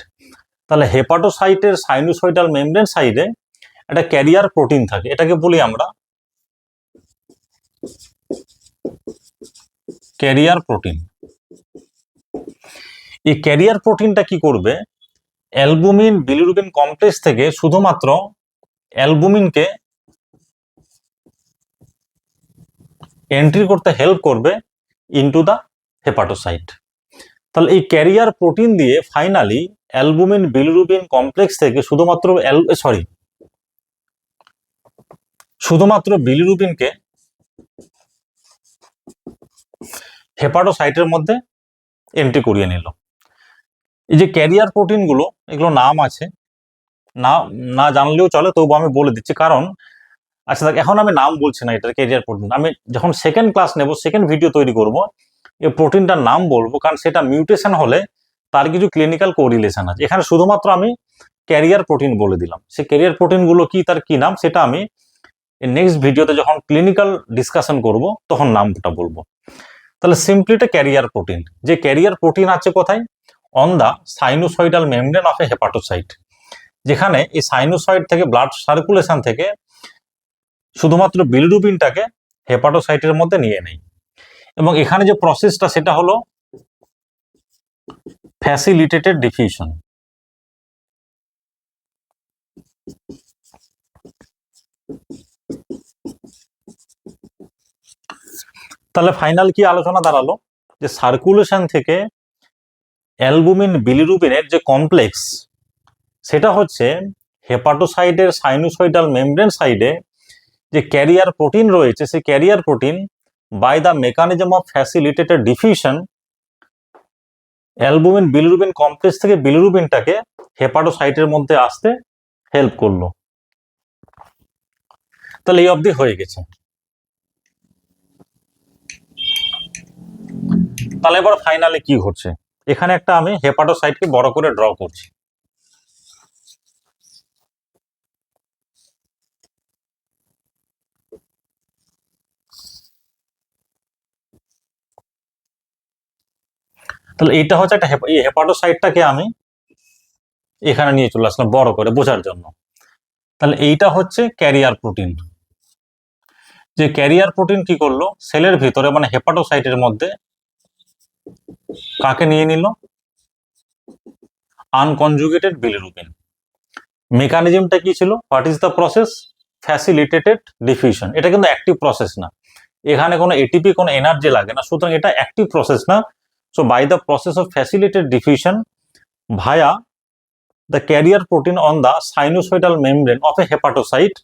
তাহলে হেপাটোসাইটের সাইনোসয়েডাল মেমব্রেন সাইডে একটা ক্যারিয়ার প্রোটিন থাকে, এটাকে বলি আমরা ক্যারিয়ার প্রোটিন। এই ক্যারিয়ার প্রোটিনটা কি করবে? অ্যালবুমিন বিলিরুবিন কমপ্লেক্স থেকে শুধুমাত্র অ্যালবুমিনকে এন্ট্রি করতে হেল্প করবে ইনটু দ্য হেপাটোসাইট। তাহলে এই ক্যারিয়ার প্রোটিন দিয়ে ফাইনালি অ্যালবুমিন বিলিরুবিন কমপ্লেক্স থেকে শুধুমাত্র বিলিরুবিনকে হেপাটোসাইটের মধ্যে এন্ট্রি করিয়ে নিল। এই যে ক্যারিয়ার প্রোটিনগুলো, এগুলো নাম আছে, না না জানলেও চলে, তবু আমি বলে দিচ্ছি, কারণ আচ্ছা দেখ, এখন আমি নাম বলছি না এটার ক্যারিয়ার প্রোটিন, আমি যখন সেকেন্ড ক্লাস নেব, সেকেন্ড ভিডিও তৈরি করব, এই প্রোটিনটার নাম বলবো, কারণ সেটা মিউটেশন হলে তার কিছু ক্লিনিক্যাল কোরিলেশন আছে। এখানে শুধুমাত্র আমি ক্যারিয়ার প্রোটিন বলে দিলাম, সেই ক্যারিয়ার প্রোটিনগুলো কি, তার কি নাম, সেটা আমি নেক্সট ভিডিওতে যখন ক্লিনিক্যাল ডিসকাশন করব তখন নামটা বলবো। তাহলে সিম্পলি এটা ক্যারিয়ার প্রোটিন। যে ক্যারিয়ার প্রোটিন আছে কোথায়? On the sinusoidal membrane of a hepatocyte, যেখানে এই সাইনোসয়েড থেকে ব্লাড সার্কুলেশন থেকে শুধুমাত্র বিলিরুবিনটাকে হেপাটোসাইটের মধ্যে নিয়ে নেয়। এবং এখানে যে প্রসেসটা সেটা হলো ফ্যাসিলিটেটেড ডিফিউশন। তাহলে ফাইনাল কি আলোচনা দাঁড়ালো, যে সার্কুলেশন থেকে অ্যালবুমিন বিলিরুবিনের যে কমপ্লেক্স, সেটা হচ্ছে হেপাটোসাইটের সাইনোসয়েডাল মেমব্রেন সাইডে যে ক্যারিয়ার প্রোটিন রয়েছে, সেই carrier protein by the mechanism of facilitated diffusion albumin bilirubin complex থেকে বিলিরুবিনটাকে হেপাটোসাইটের মধ্যে আসতে হেল্প করলো। তাহলে এই অবধি হয়ে গেছে। তাহলে এবার ফাইনালে কি ঘটছে, এখানে একটা আমি হেপাটোসাইটকে বড় করে ড্র করছি। তাহলে এইটা হচ্ছে একটা হেপাটোসাইটটাকে আমি এখানে নিয়ে চলে আসলাম বড় করে বোঝার জন্য। তাহলে এইটা হচ্ছে ক্যারিয়ার প্রোটিন। যে ক্যারিয়ার প্রোটিন কি করলো, সেলের ভিতরে মানে হেপাটোসাইটের মধ্যে কাকে নিয়ে নিল? Unconjugated bilirubin. মেকানিজমটা কি ছিল? What is the process? Facilitated diffusion. এটা কিন্তু অ্যাক্টিভ প্রসেস না, এখানে কোনো এটিপি কোনো এনার্জি লাগে না, সুতরাং এটা অ্যাক্টিভ প্রসেস না। So by the process of facilitated diffusion via the carrier protein on the sinusoidal membrane of a hepatocyte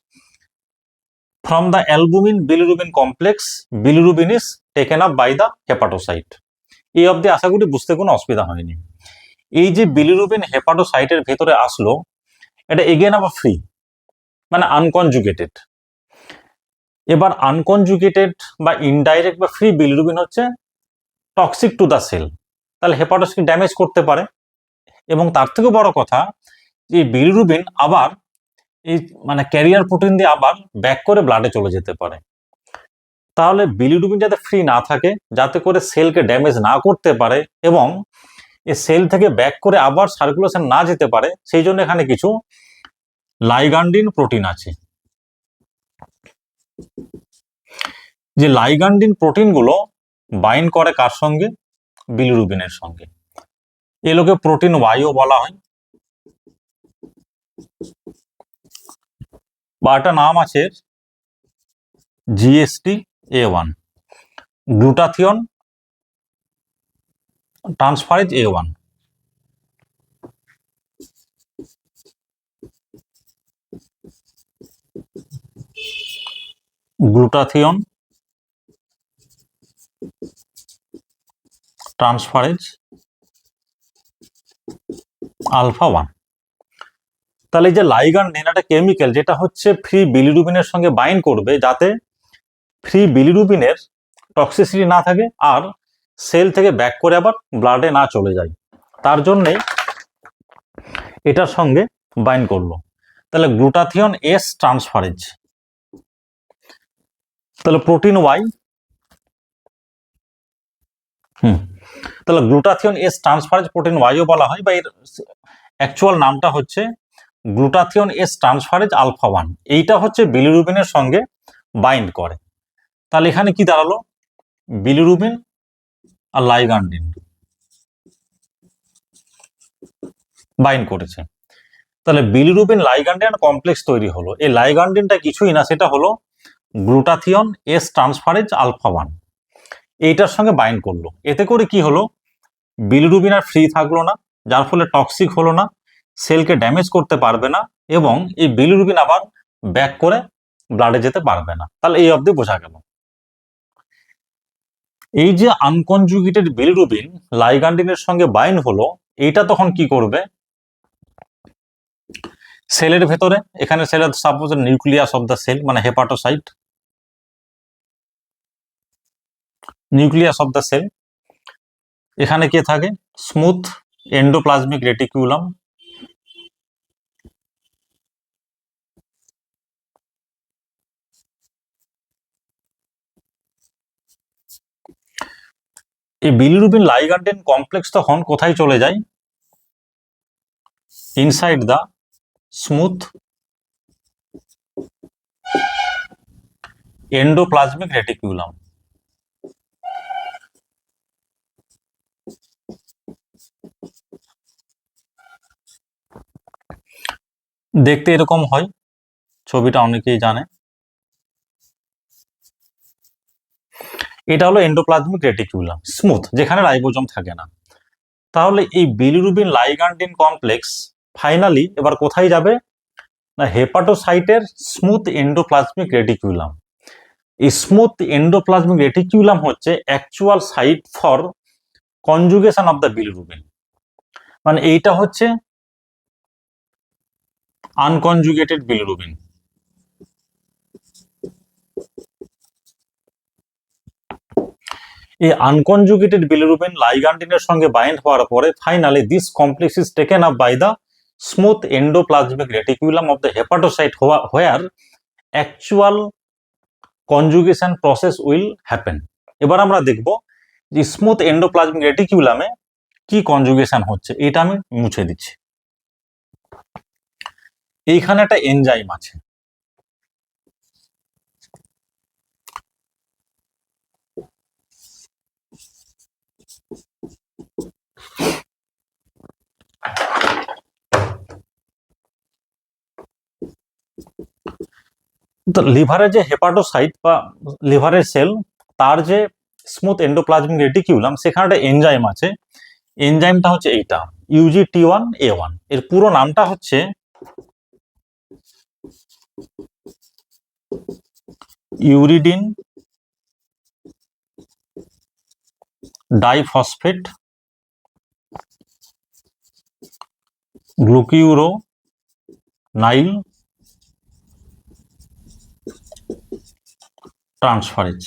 from the albumin bilirubin complex, bilirubin is taken up by the hepatocyte. এই অবধি আশা করি বুঝতে কোনো অসুবিধা হয়নি। এই যে বিলিরুবিন হেপাটোসাইটের ভেতরে আসলো, এটা এগেন আবার ফ্রি, মানে আনকনজুগেটেড। এবার আনকনজুগেটেড বা ইনডাইরেক্ট বা ফ্রি বিলিরুবিন হচ্ছে টক্সিক টু দ্য সেল, তাহলে হেপাটোসাইট ড্যামেজ করতে পারে। এবং তার থেকে বড় কথা, যে বিলিরুবিন আবার এই মানে ক্যারিয়ার প্রোটিন দিয়ে আবার ব্যাক করে ব্লাডে চলে যেতে পারে। তাহলে বিলিরুবিন যাতে ফ্রি না থাকে, যাতে করে সেলকে ড্যামেজ না করতে পারে এবং এই সেল থেকে ব্যাক করে আবার সার্কুলেশন না যেতে পারে, সেই জন্য এখানে কিছু লাইগান্ডিন প্রোটিন আছে। যে লাইগান্ডিন প্রোটিনগুলো বাইন্ড করে কার সঙ্গে? বিলিরুবিনের সঙ্গে। এগুলোকে প্রোটিন ওয়াইও বলা হয়, বা একটা নাম আছে GST-A1, glutathione transferase A1। Glutathione transferase alpha 1। তাহলে এই যে লাইগান্ডিন একটা কেমিক্যাল, যেটা হচ্ছে ফ্রি বিলিরুবিনের সঙ্গে বাইন্ড করবে যাতে ফ্রি বিলিরুবিনের টক্সিসিটি না থাকে আর সেল থেকে ব্যাক করে আবার ব্লাডে না চলে যায়, তার জন্যে এটার সঙ্গে বাইন্ড করলো। তাহলে গ্লুটাথিয়ন এস ট্রান্সফারেজ, তাহলে প্রোটিন ওয়াই, তাহলে glutathione S transferase protein YO বলা হয়, বা এর অ্যাকচুয়াল নামটা হচ্ছে গ্লুটাথিয়ন এস ট্রান্সফারেজ আলফা 1। এইটা হচ্ছে বিলিরুবিনের সঙ্গে বাইন্ড করে। তাহলে এখানে কি দাঁড়ালো? বিলিরুবিন আর লাইগান্ডিন বাইন্ড করেছে, তাহলে বিলিরুবিন লাইগান্ডিন কমপ্লেক্স তৈরি হলো। এই লাইগান্ডিনটা কিছুই না, সেটা হলো গ্লুটাথিয়ন এস ট্রান্সফারেজ আলফা 1। এইটার সঙ্গে বাইন্ড করলো, এতে করে কি হলো? বিলিরুবিন আর ফ্রি থাকলো না, যার ফলে টক্সিক হলো না, সেলকে ড্যামেজ করতে পারবে না, এবং এই বিলিরুবিন আবার ব্যাক করে ব্লাডে যেতে পারবে না। তাহলে এই অবধি বোঝা গেল। এই যে আনকনজুগেটেড বিলিরুবিন লাইগ্যান্ডিনের সঙ্গে বাইন্ড হলো, এইটা তখন কি করবে, সেলের ভেতরে, এখানে সেলের suppose nucleus of the cell মানে hepatocyte, nucleus of the cell, এখানে কে থাকে, স্মুথ এন্ডোপ্লাজমিক রেটিকুলাম, এই বিলিরুবিন লাইগ্যান্ডিন কমপ্লেক্স তখন কোথায় চলে যায়, inside the smooth endoplasmic reticulum. দেখতে এরকম হয়, ছবিটা অনেকেই জানে। এটা হলো এন্ডোপ্লাজমিক রেটিকুলাম, স্মুথ, যেখানে রাইবোজোম থাকে না। তাহলে এই বিলিরুবিন লাইগ্যান্ডিন কমপ্লেক্স ফাইনালি এবার কোথায় যাবে না, হেপাটোসাইটের স্মুথ এন্ডোপ্লাজমিক রেটিকুলাম। এই স্মুথ এন্ডোপ্লাজমিক রেটিকুলাম হচ্ছে actual site for conjugation of the bilirubin, মানে এইটা হচ্ছে আনকনজুগেটেড বিলিরুবিন। এই আনকনজুগেটেড বিলিরুবিন লাইগ্যান্ডিনের সঙ্গে বাইন্ড হওয়ার পরে finally this complex is taken up by the smooth endoplasmic reticulum of the hepatocyte where actual conjugation process will happen. এবার আমরা দেখব যে স্মুথ এন্ডোপ্লাজমিক রেটিকুলামে কি কনজুগেশন হচ্ছে, এটা আমি মুছে দিচ্ছি। এইখানে একটা এনজাইম আছে, তো লিভারের যে হেপাটোসাইট বা লিভারের সেল, তার যে স্মুথ এন্ডোপ্লাজমিক রেটিকুলাম, সেখানে একটা এনজাইম আছে। এনজাইমটা হচ্ছে এইটা UGT1A1। এর পুরো নামটা হচ্ছে ইউরিডিন ডাইফসফেট গ্লুকিউরোনাইল ট্রান্সফারেজ।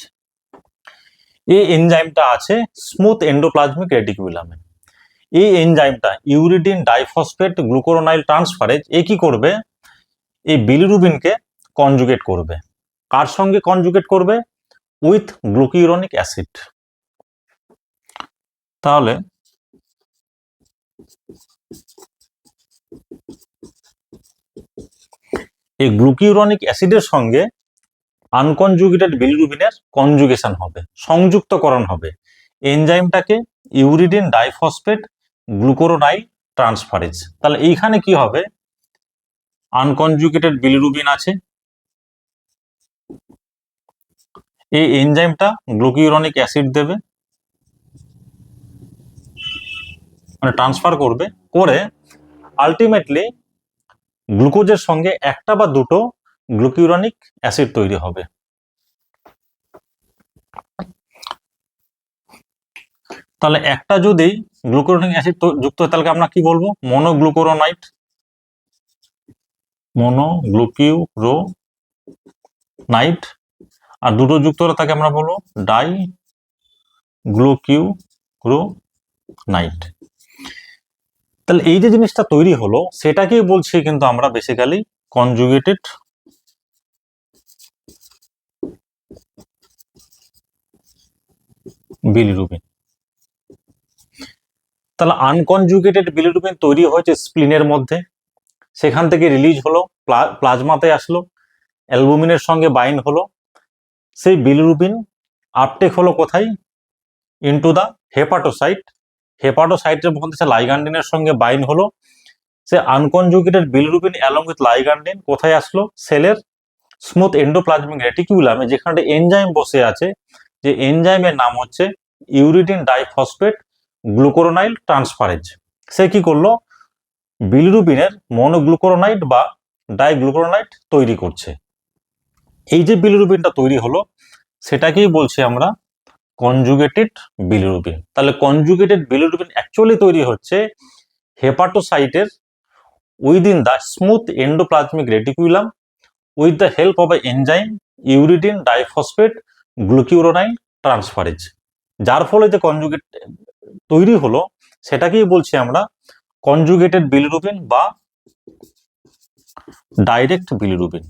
এই এনজাইমটা আছে স্মুথ এন্ডোপ্লাজমিক রেটিকুলামে। এই এনজাইমটা ইউরিডিন ডাইফসফেট গ্লুকুরোনাইল ট্রান্সফারেজ এ কি করবে, এই বিলিরুবিনকে কনজুগেট করবে। কার সঙ্গে কনজুগেট করবে, উইথ গ্লুকিউরনিক অ্যাসিড। তাহলে এই গ্লুকিউরনিক অ্যাসিডের সঙ্গে আনকনজুগেটেড বিলিরুবিনের কনজুগেশন হবে, সংযুক্তকরণ হবে। এনজাইমটাকে ইউরিডিন ডাইফসফেট গ্লুকুরোনাইল ট্রান্সফারেজ। তাহলে এইখানে কি হবে, আনকনজুগেটেড বিলিরুবিন আছে, এই এনজাইমটা গ্লুকিউরনিক অ্যাসিড দেবে, মানে ট্রান্সফার করবে, করে আলটিমেটলি গ্লুকোজের সঙ্গে একটা বা দুটো গ্লুকিউরনিক অ্যাসিড তৈরি হবে। তাহলে একটা যদি গ্লুকুরোনিক অ্যাসিড যুক্ত হয় তাহলে আমরা কি বলবো, মনোগ্লুকুরোনাইট, মনোগ্লুকিউরোনাইট। আর দুটো যুক্ত হলে তাকে আমরা বলবো ডাই গ্লুকিউরোনাইট। তাহলে এই যে জিনিসটা তৈরি হলো সেটাকেই বলছি কিন্তু আমরা বেসিক্যালি কনজুগেটেড বিলিরুবিন। তাহলে আনকনজুগেটেড বিলিরুবিন তৈরি হয়েছে স্প্লিনের মধ্যে, সেখান থেকে রিলিজ হলো, প্লাজমাতে আসলো, অ্যালবুমিনের সঙ্গে বাইন্ড হলো, সেই বিলিরুবিন আপটেক হলো কোথায়, ইনটু দা হেপাটোসাইট। হেপাটোসাইটের মধ্যে সে লাইগ্যান্ডিনের সঙ্গে বাইন্ড হলো, সে আনকনজুগেটেড বিলিরুবিন অ্যালং উইথ লাইগ্যান্ডিন কোথায় আসলো, সেলের স্মুথ এন্ডোপ্লাজমিক রেটিকুলামে, যেখানে এনজাইম বসে আছে, যে এনজাইমের নাম হচ্ছে ইউরিডিন ডাইফসফেট গ্লুকুরোনাইল ট্রান্সফারেজ। সে কি করলো, বিলিরুবিনের মনোগ্লুকুরোনাইট বা ডাইগ্লুকুরোনাইট তৈরি করছে। এই যে বিলিরুবিনটা তৈরি হলো সেটাকেই বলছি আমরা কনজুগেটেড বিলিরুবিন। তাহলে কনজুগেটেড বিলিরুবিন অ্যাকচুয়ালি তৈরি হচ্ছে হেপাটোসাইটের within the smooth endoplasmic reticulum with the help of enzyme uridine diphosphate glucuronyl transferase. যার ফলে যে কনজুগেট তৈরি হলো সেটাকেই বলছি আমরা কনজুগেটেড বিলিরুবিন বা ডাইরেক্ট বিলিরুবিন।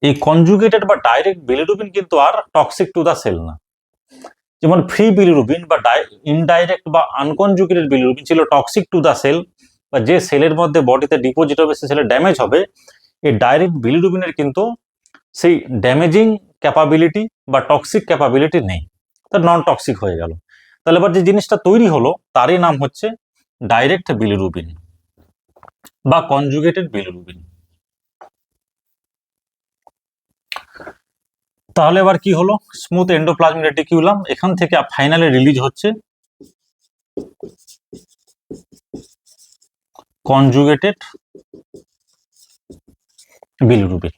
এই কনজুগেটেড বা ডাইরেক্ট বিলিরুবিন কিন্তু আর টক্সিক টু দ্য সেল না। যেমন ফ্রি বিলিরুবিন বা ইনডাইরেক্ট বা আনকনজুগেটেড বিলিরুবিন ছিল টক্সিক টু দ্য সেল, বা যে সেলের মধ্যে বডিতে ডিপোজিট হবে সে সেলের ড্যামেজ হবে। এই ডাইরেক্ট বিলিরুবিনের কিন্তু সেই ড্যামেজিং ক্যাপাবিলিটি বা টক্সিক ক্যাপাবিলিটি নেই, তার নন টক্সিক হয়ে গেল। তাহলে এবার যে জিনিসটা তৈরি হলো তারই নাম হচ্ছে ডাইরেক্ট বিলিরুবিন বা কনজুগেটেড বিলিরুবিন। তাহলে এবার কি হলো, স্মুথ এন্ডোপ্লাজমিক রেটিকুলাম এখান থেকে ফাইনালি রিলিজ হচ্ছে কনজুগেটেড বিলিরুবিন।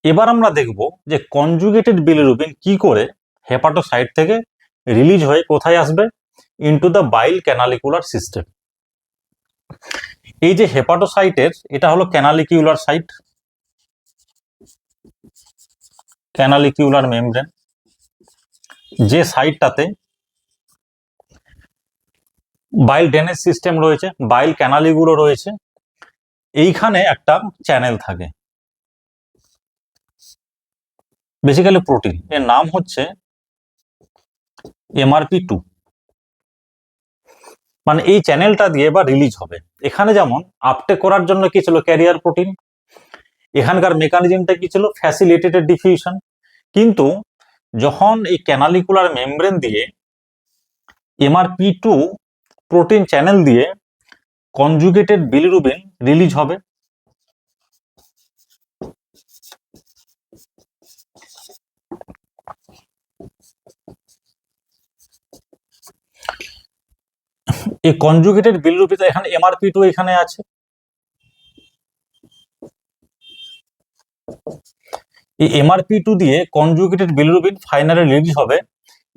এবার আমরা দেখব যে কনজুগেটেড বিলিরুবিন কি করে হেপাটোসাইট থেকে রিলিজ হয়ে কোথায় আসবে, into the bile canalicular system. এই যে হেপাটোসাইটের এটা হলো ক্যানালিকিউলার সাইট, ক্যানালিকিউলার মেমব্রেন, যে সাইটটাতে বাইল ড্রেনেজ সিস্টেম রয়েছে, বাইল ক্যানালিগুলো রয়েছে। এইখানে একটা চ্যানেল থাকে, বেসিক্যালি প্রোটিন, এর নাম হচ্ছে MRP2। মানে এই চ্যানেলটা দিয়ে এবার রিলিজ হবে। এখানে যেমন আপটেক করার জন্য কি ছিল, ক্যারিয়ার প্রোটিন। এখানকার মেকানিজমটা কি ছিল, ফ্যাসিলিটেটেড ডিফিউশন। কিন্তু যখন এই ক্যানালিকুলার মেমব্রেন দিয়ে MRP2 প্রোটিন চ্যানেল দিয়ে কনজুগেটেড বিলিরুবিন রিলিজ হবে, এই কনজুগেটেড বিলিরুবিন এখানে MRP2 এখানে আছে। এই MRP2 দিয়ে কনজুগেটেড বিলিরুবিন ফাইনালি রিলিজ হবে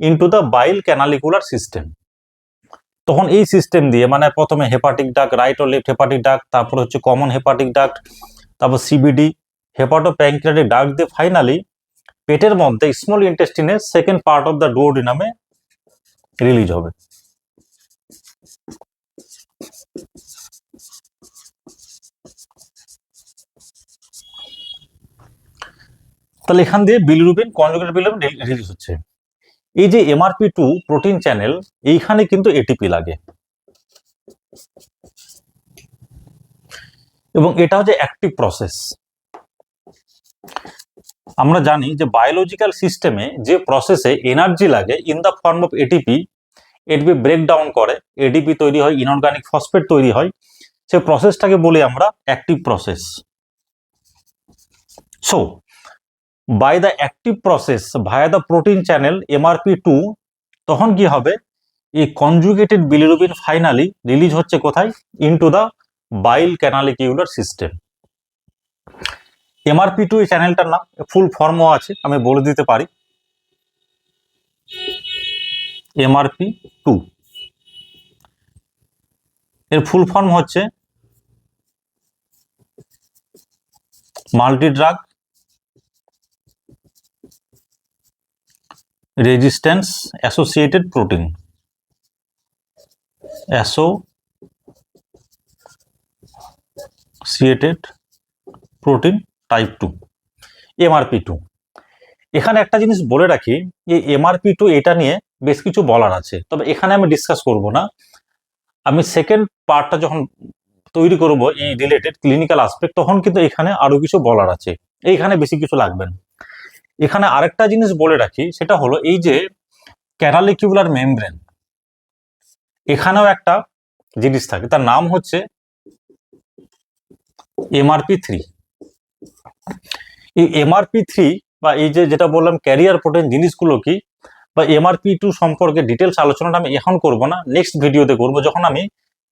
into the bile canalicular system. তখন এই সিস্টেম দিয়ে মানে প্রথমে হেপাটিক ডাক্ট, রাইট ও লেফট হেপাটিক ডাক্ট, তারপর হচ্ছে কমন হেপাটিক ডাক্ট, তারপর CBD, হেপাটো প্যানক্রিয়াটিক ডাক্ট দিয়ে ফাইনালি পেটের মধ্যে স্মল ইন্টেস্টিনের সেকেন্ড পার্ট অফ দ্য ডুওডেনামে রিলিজ হবে। তাহলে এখান দিয়ে বিলিরুবিন, কনজুগেটেড বিলিরুবিন রিলিজ হচ্ছে। এই যে MRP2 প্রোটিন চ্যানেল, এইখানে কিন্তু এটিপি লাগে এবং এটা হচ্ছে অ্যাক্টিভ প্রসেস। আমরা জানি যে বায়োলজিক্যাল সিস্টেমে যে প্রসেসে এনার্জি লাগে in the form of ATP, ATP breakdown করে, এটিপি তৈরি হয়, ইনঅর্গানিক ফসফেট তৈরি হয়, সেই প্রসেসটাকে বলি আমরা active process. So by the active process via the protein channel MRP2, তখন কি হবে, এই কনজুগেটেড বিলিরুবিন ফাইনালি রিলিজ হচ্ছে কোথায়, into the bile canalicular system. MRP2 এই চ্যানেলটার নাম, ফুল ফর্মও আছে, আমি বলে দিতে পারি। MRP2 এর ফুল ফর্ম হচ্ছে multi drug resistance associated protein, associated protein type 2, MRP2। এখানে একটা জিনিস বলে রাখি, এই MRP2 এটা নিয়ে বেশ কিছু বলার আছে, তবে এখানে আমি ডিসকাস করব না। আমি সেকেন্ড পার্টটা যখন তৈরি করব এই রিলেটেড ক্লিনিক্যাল আসপেক্ট, তখন কিন্তু এখানে আরো কিছু বলার আছে, এইখানে বেশি কিছু লাগবে না। এখানে আরেকটা জিনিস বলে রাখি, সেটা হলো এই যে ক্যানালিকিউলার মেমব্রেন, এখানেও একটা জিনিস থাকে, তার নাম হচ্ছে MRP3। এই MRP3 বা এই যে যেটা বললাম ক্যারিয়ার প্রোটিন জিনিসগুলো কি, বা MRP2 সম্পর্কে ডিটেলস আলোচনাটা আমি এখন করব না, নেক্সট ভিডিওতে করব, যখন আমি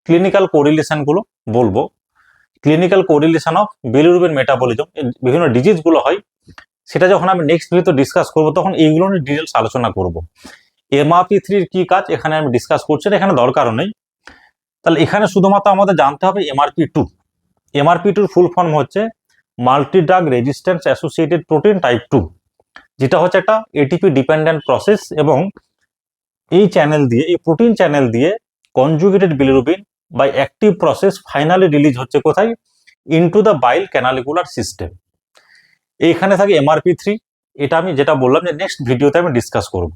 ক্লিনিক্যাল কোরিলেশন গুলো বলবো। Clinical correlation of bilirubin metabolism, বিভিন্ন ডিজিজ গুলো হয় সেটা যখন আমি নেক্সট ভিডিওতে ডিসকাস করব তখন এইগুলো নিয়ে ডিটেলস আলোচনা করব। MRP3 কি কাজ এখানে আমি ডিসকাস করছি না, এখানে দরকারও নেই। তাহলে এখানে শুধুমাত্র আমাদের জানতে হবে MRP2। MRP2 ফুল ফর্ম হচ্ছে multi drug resistance associated protein type 2, যেটা হচ্ছে একটা ATP ডিপেন্ডেন্ট প্রসেস, এবং এই চ্যানেল দিয়ে, এই প্রোটিন চ্যানেল দিয়ে conjugated bilirubin by active process finally release হচ্ছে কোথায়? Into the bile canalicular system. এইখানে থাকে MRP3। এটা আমি যেটা বললাম যে নেক্সট ভিডিওতে আমি ডিসকাস করব।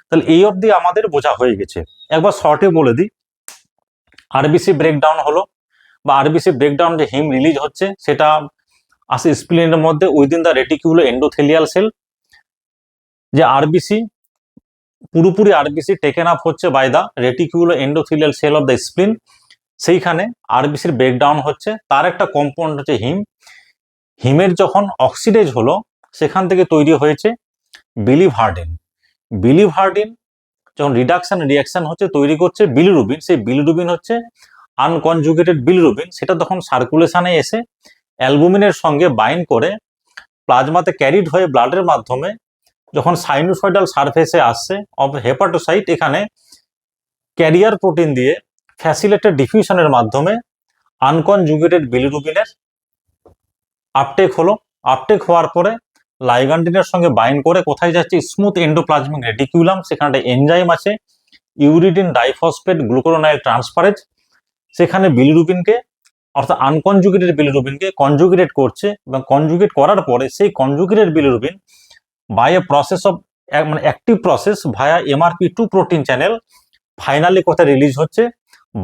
তাহলে এই অবধি আমাদের বোঝা হয়ে গেছে। একবার শর্টে বলে দিই, আরবিসি ব্রেকডাউন হলো, বা আরবিসি ব্রেকডাউন যে হিম রিলিজ হচ্ছে সেটা আসে স্প্লিনের মধ্যে within the reticuloendothelial cell. যে আরবিসি পুরোপুরি আরবিসি টেকেন আপ হচ্ছে by the reticuloendothelial cell of the spleen, সেইখানে আরবিসির ব্রেকডাউন হচ্ছে। তার একটা কম্পাউন্ড হচ্ছে হিম। হিমের যখন অক্সিডেজ হলো সেখান থেকে তৈরি হয়েছে বিলিভার্ডিন। বিলিভার্ডিন যখন রিয়াকশন হচ্ছে তৈরি করছে বিলিরুবিন। সেই বিলিরুবিন হচ্ছে আনকনজুগেটেড বিলিরুবিন। সেটা তখন সার্কুলেশনে এসে অ্যালবুমিনের সঙ্গে বাইন্ড করে প্লাজমাতে ক্যারিড হয়ে ব্লাডের মাধ্যমে যখন সাইনোসয়েডাল সারফেসে আসছে অফ হেপাটোসাইট, এখানে ক্যারিয়ার প্রোটিন দিয়ে ফ্যাসিলেটেড ডিফিউশনের মাধ্যমে আনকনজুগেটেড বিলিরুবিনের আপটেক হলো। আপটেক হওয়ার পরে লাইগান্ডিনের সঙ্গে বাইন্ড করে কোথায় যাচ্ছে? Smooth endoplasmic reticulum. সেখানে একটা এনজাইম আছে ইউরিডিন ডাইফসফেট গ্লুকুরোনাইল ট্রান্সফারেজ। সেখানে বিলিরুবিনকে, অর্থাৎ আনকনজুগেটেড বিলিরুবিনকে কনজুগেটেড করছে, এবং কনজুগেট করার পরে সেই conjugated bilirubin by a process of, মানে active process via MRP2 protein channel finally কোথায় রিলিজ হচ্ছে?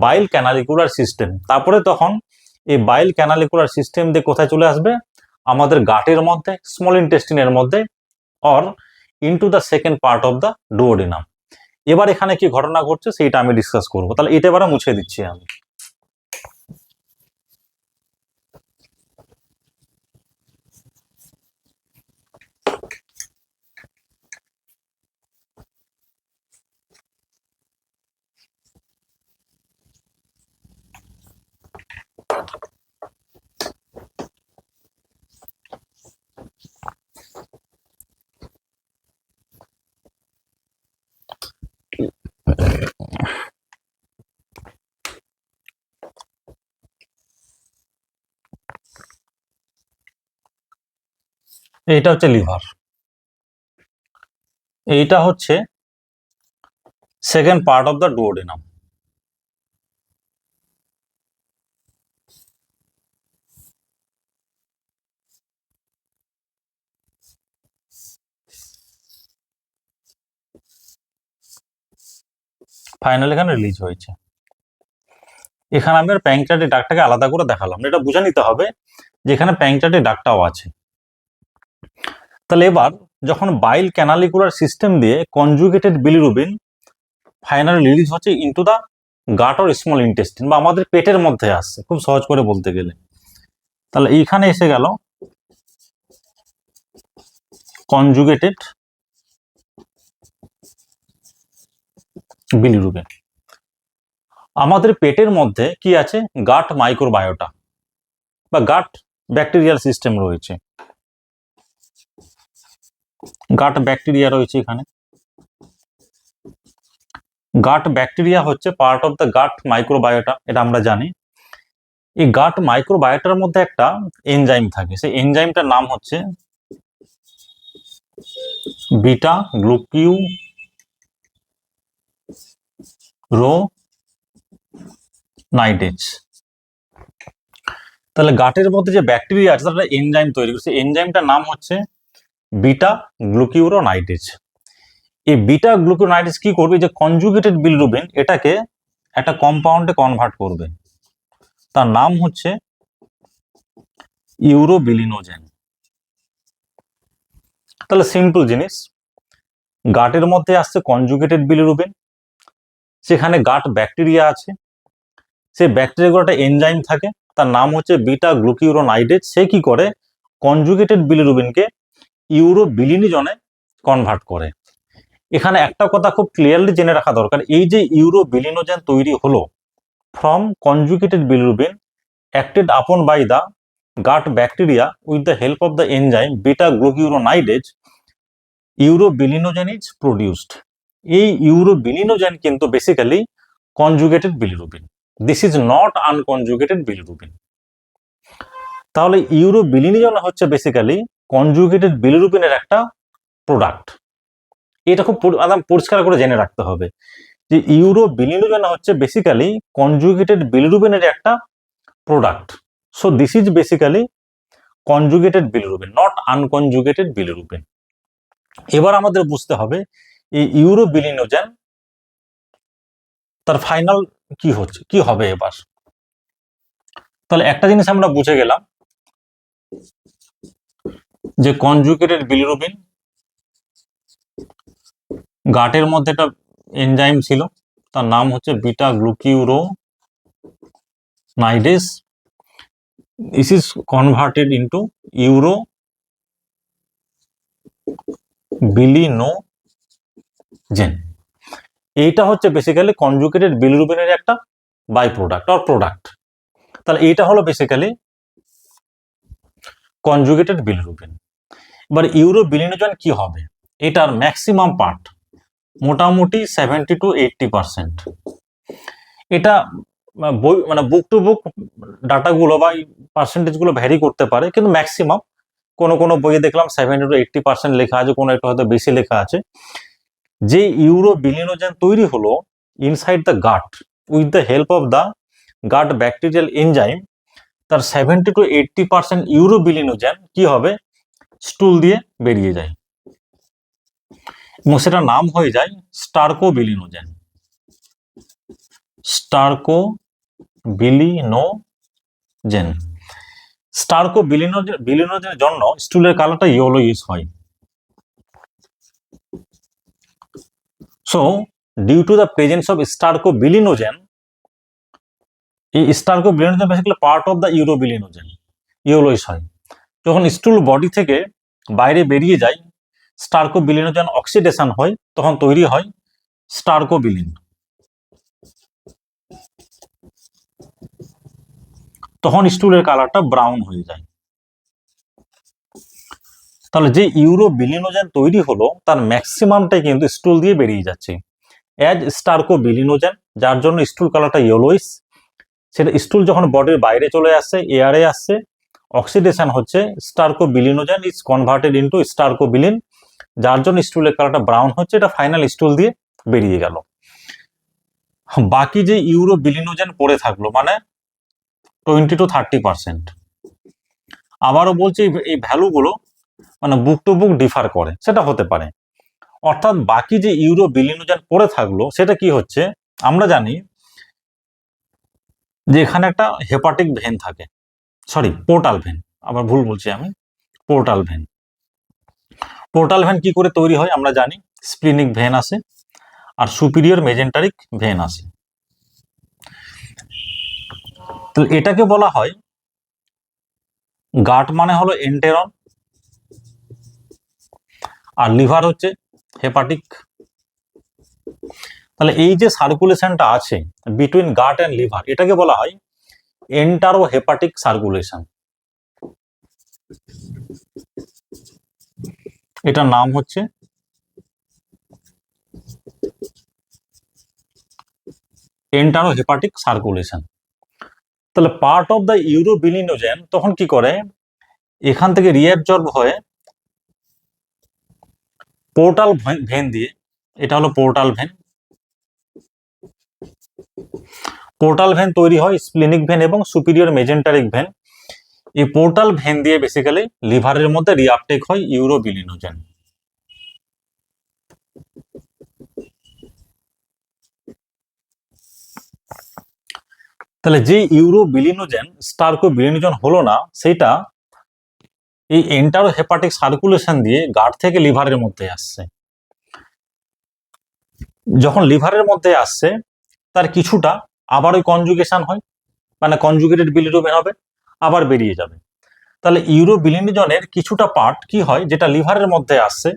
Bile canalicular system. তারপরে তখন এই বাইল ক্যানালিকুলার সিস্টেম দিয়ে কোথায় চলে আসবে? আমাদের গাটের মধ্যে, স্মল ইন্টেস্টিনের মধ্যে, or into the second part of the duodenum. এবার এখানে কি ঘটনা ঘটছে সেইটা আমি ডিসকাস করবো। তাহলে এটা এবারে মুছে দিচ্ছি আমি। এইটা হচ্ছে লিভার, এইটা হচ্ছে second part of the duodenum. Final এখানে রিলিজ হয়েছে। এখানে আমি প্যাংক্রিয়াটিক ডাক্টটাকে আলাদা করে দেখালাম, এটা বুঝে নিতে হবে যে এখানে প্যাংক্রিয়াটিক ডাক্টটাও আছে। তাহলে এবার যখন বাইল ক্যানালিকুলার সিস্টেম দিয়ে কনজুগেটেড বিলিরুবিন ফাইনালি রিলিজ হচ্ছে into the gut or small intestine, বা আমাদের পেটের মধ্যে আসছে, খুব সহজ করে বলতে গেলে। তাহলে এইখানে এসে গেল কনজুগেটেড বিলিরুবিন। আমাদের পেটের মধ্যে কি আছে? গাট মাইক্রোবায়োটা বা গাট ব্যাকটেরিয়াল সিস্টেম রয়েছে। গাট ব্যাকটেরিয়া রয়েছে এখানে। গাট ব্যাকটেরিয়া হচ্ছে part of the gut microbiota, এটা আমরা জানি। এই গাট মাইক্রোবায়োটার মধ্যে একটা এনজাইম থাকে, সেই এনজাইমটার নাম হচ্ছে বিটা গ্লুকিউরোনাইডেজ। তাহলে গাটের মধ্যে যে ব্যাকটেরিয়া আছে তারা এনজাইম তৈরি করছে, এনজাইমটার নাম হচ্ছে বিটা গ্লুকিউরোনাইডেজ। এই বিটা গ্লুকিউরোনাইডেজ কি করবে? যে কনজুগেটেড বিলিরুবিন এটাকে একটা কম্পাউন্ডে কনভার্ট করবে, তার নাম হচ্ছে ইউরোবিলিনোজেন। তাহলে সিম্পল জিনিস, গাটের মধ্যে আসছে কনজুগেটেড বিলিরুবিন, সেখানে গাট ব্যাকটেরিয়া আছে, সেই ব্যাকটেরিয়াগুলো একটা এনজাইম থাকে, তার নাম হচ্ছে বিটা গ্লুকিউরোনাইডেজ। সে কি করে? কনজুগেটেড বিলিরুবিনকে ইউরোবিলিনোজেনে কনভার্ট করে। এখানে একটা কথা খুব ক্লিয়ারলি জেনে রাখা দরকার, এই যে ইউরোবিলিনোজেন তৈরি হলো from conjugated bilirubin acted upon by the gut bacteria with the help of the enzyme beta glucuronidase urobilinogen is produced. এই urobilinogen কিন্তু basically conjugated bilirubin, this is not unconjugated bilirubin. তাহলে ইউরোবিলিনোজেন হচ্ছে বেসিক্যালি কনজুগেটেড বিলিরুবিনের একটা প্রোডাক্ট। এটা খুব একদম পরিষ্কার করে জেনে রাখতে হবে যে ইউরোবিলিনোজেন হচ্ছে বেসিক্যালি কনজুগেটেড বিলিরুবিনের একটা product. So this is basically conjugated bilirubin, not unconjugated bilirubin. এবার আমাদের বুঝতে হবে এই ইউরোবিলিনোজেন তার ফাইনাল কি হবে এবার। তাহলে একটা জিনিস আমরা বুঝে গেলাম যে কনজুগেটেড বিলিরুবিন, গাটের মধ্যে একটা এনজাইম ছিল, তার নাম হচ্ছে beta glucuronidase. This is converted into urobilinogen. এইটা হচ্ছে বেসিক্যালি কনজুগেটেড বিলিরুবিনের একটা বাই প্রোডাক্ট অর প্রোডাক্ট। তাহলে এইটা হলো বেসিক্যালি কনজুগেটেড বিলিরুবিন। এবার ইউরোবিলিনোজেন কি হবে, এটার ম্যাক্সিমাম পার্ট মোটামুটি 70 to 80%। এটা মানে বুক টু বুক ডাটাগুলো বা পার্সেন্টেজগুলো ভ্যারি করতে পারে, কিন্তু ম্যাক্সিমাম কোনো কোনো বইয়ে দেখলাম 70 to 80% লেখা আছে, কোনো একটা হয়তো বেশি লেখা আছে। যে ইউরোবিলিনোজেন তৈরি হলো inside the gut with the help of the gut bacterial enzyme, তার 70 to 80% ইউরোবিলিনোজেন কি হবে, স্টুল দিয়ে বেরিয়ে যায় এবং সেটার নাম হয়ে যায় স্টারকোবিলিনোজেন। স্টারকোবিলিনোজেন। স্টারকোবিলিনোজেনের জন্য স্টুলের কালারটা ইয়েলোইশ হয়। So due to the presence of stercobilinogen, এই stercobilinogen basically part of the urobilinogen, yellowish হয়। যখন স্টুল বডি থেকে বাইরে বেরিয়ে যায়, স্টারকোবিলিনোজেন অক্সিডেশন হয়, তখন তৈরি হয় স্টারকোবিলিন, তখন স্টুলের কালারটা ব্রাউন হয়ে যায়। তাহলে যে ইউরোবিলিনোজেন তৈরি হলো তার ম্যাক্সিমামটাই কিন্তু স্টুল দিয়ে বেরিয়ে যাচ্ছে অ্যাজ স্টারকোবিলিনোজেন, যার জন্য স্টুল কালারটা ইয়েলোইশ। সেটা স্টুল যখন বডির বাইরে চলে আসছে, এয়ারে আসছে, অক্সিডেশন হচ্ছে, স্টারকোবিলিনোজেন ইজ কনভার্টেড ইনটু স্টারকোবিলিন, যার জন্য স্টুলের কালারটা ব্রাউন হচ্ছে, এটা ফাইনাল স্টুল দিয়ে বেরিয়ে গেল। বাকি যে ইউরোবিলিনোজেন পড়ে থাকলো মানে 20 to 30%। আবারও বলছি এই ভ্যালুগুলো মানে বুক টু বুক ডিফার করে, সেটা হতে পারে। অর্থাৎ বাকি যে ইউরোবিলিনোজেন পড়ে থাকলো সেটা কি হচ্ছে, আমরা জানি যে এখানে একটা হেপাটিক ভেন থাকে, সরি পোর্টাল ভেন, আবার ভুল বলছি আমি, পোর্টাল ভেন। পোর্টাল ভেন কি করে তৈরি হয় আমরা জানি, স্প্লিনিক ভেন আসে আর সুপিরিয়র মেজেন্টারিক ভেন আসে। তো এটাকে বলা হয় গাট মানে হলো এন্টেরন আর লিভার হচ্ছে হেপাটিক। তাহলে এই যে সার্কুলেশনটা আছে বিটুইন গাট অ্যান্ড লিভার, এটাকে বলা হয় এন্টারো হেপাটিক সার্কুলেশন। এটার নাম হচ্ছে এন্টারো হেপাটিক সার্কুলেশন। তাহলে পার্ট অফ দ্য ইউরোবিলিনোজেন তখন কি করে, এখান থেকে রিঅ্যাবজর্ব হয়ে পোর্টাল ভেন দিয়ে, এটা হলো পোর্টাল ভেন, পোর্টাল ভেন তৈরি হয় স্প্লিনিক ভেন এবং সুপিরিয়র মেজেন্টারিক ভেন। এই পোর্টাল ভেন দিয়ে বেসিক্যালি লিভারের মধ্যে রিআপটেক হয় ইউরোবিলিনোজেন। তাহলে যে ইউরোবিলিনোজেন স্টারকোবিলিনোজেন হলো না, সেটা এই এন্টারো হেপাটিক সার্কুলেশন দিয়ে গাট থেকে লিভারের মধ্যে আসছে। যখন লিভারের মধ্যে আসছে তার কিছুটা আবার ওই কনজুগেশন হয়, মানে কনজুগেটেড বিলিরুবিন হবে, আবার বেরিয়ে যাবে। তাহলে ইউরোবিলিনোজেনের কিছুটা পার্ট কি হয়, যেটা লিভারের মধ্যে আসছে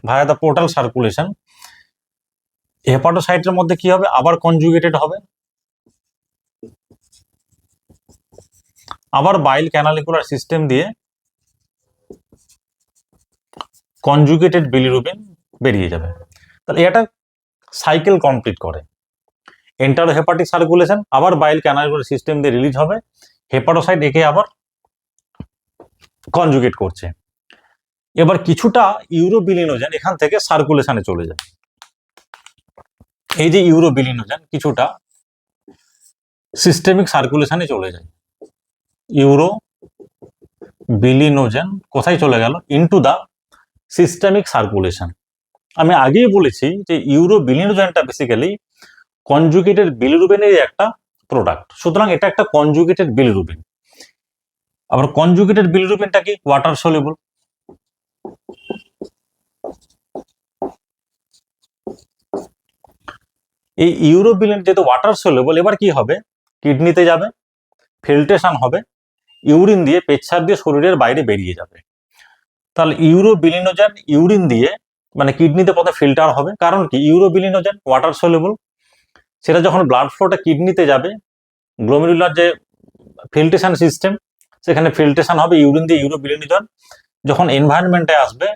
ভায়া দ্য পোর্টাল সার্কুলেশন, হেপাটোসাইটের মধ্যে কি হবে, আবার কনজুগেটেড হবে, আবার বাইল ক্যানালিকুলার সিস্টেম দিয়ে কনজুগেটেড বিলিরুবিন বেরিয়ে যাবে। তাহলে এটা সাইকেল কমপ্লিট করে। এন্টারো হেপাটিক সার্কুলেশন, আবার বাইল ক্যানালিকুলার সিস্টেম দিয়ে রিলিজ হবে, হেপাটোসাইট একে আবার কনজুগেট করছে। এবার কিছুটা ইউরোবিলিনোজেন এখান থেকে সার্কুলেশনে চলে যায়। এই যে ইউরোবিলিনোজেন কিছুটা সিস্টেমিক সার্কুলেশনে চলে যায়। ইউরোবিলিনোজেন কোথায় চলে গেল? Into the systemic circulation. আমি আগেই বলেছি যে ইউরোবিলিনোজেনটা বেসিক্যালি কনজুগেটেড বিলিরুবিনের একটা প্রোডাক্ট, সুতরাং এটা একটা কনজুগেটেড বিলিরুবিন। আবার কনজুগেটেড বিলিরুবিনটা কি? Water soluble. এই ইউরোবিলিন যেহেতু ওয়াটার সলিউবল, এবার কি হবে? কিডনিতে যাবে, ফিল্ট্রেশন হবে, ইউরিন দিয়ে পেচ্ছাপ দিয়ে শরীরের বাইরে বেরিয়ে যাবে। তাহলে ইউরোবিলিনোজেন ইউরিন দিয়ে মানে কিডনিতে প্রথমে ফিল্টার হবে, কারণ কি? ইউরোবিলিনোজেন ওয়াটার সলিউবল, সেটা যখন ব্লাড ফ্লোটা কিডনিতে যাবে, গ্লোমেরুলার যে ফিল্ট্রেশন সিস্টেম, সেখানে ফিল্ট্রেশন হবে ইউরিন দিয়ে ইউরোবিলিনোজেন, যখন এনভায়রনমেন্টে আসবে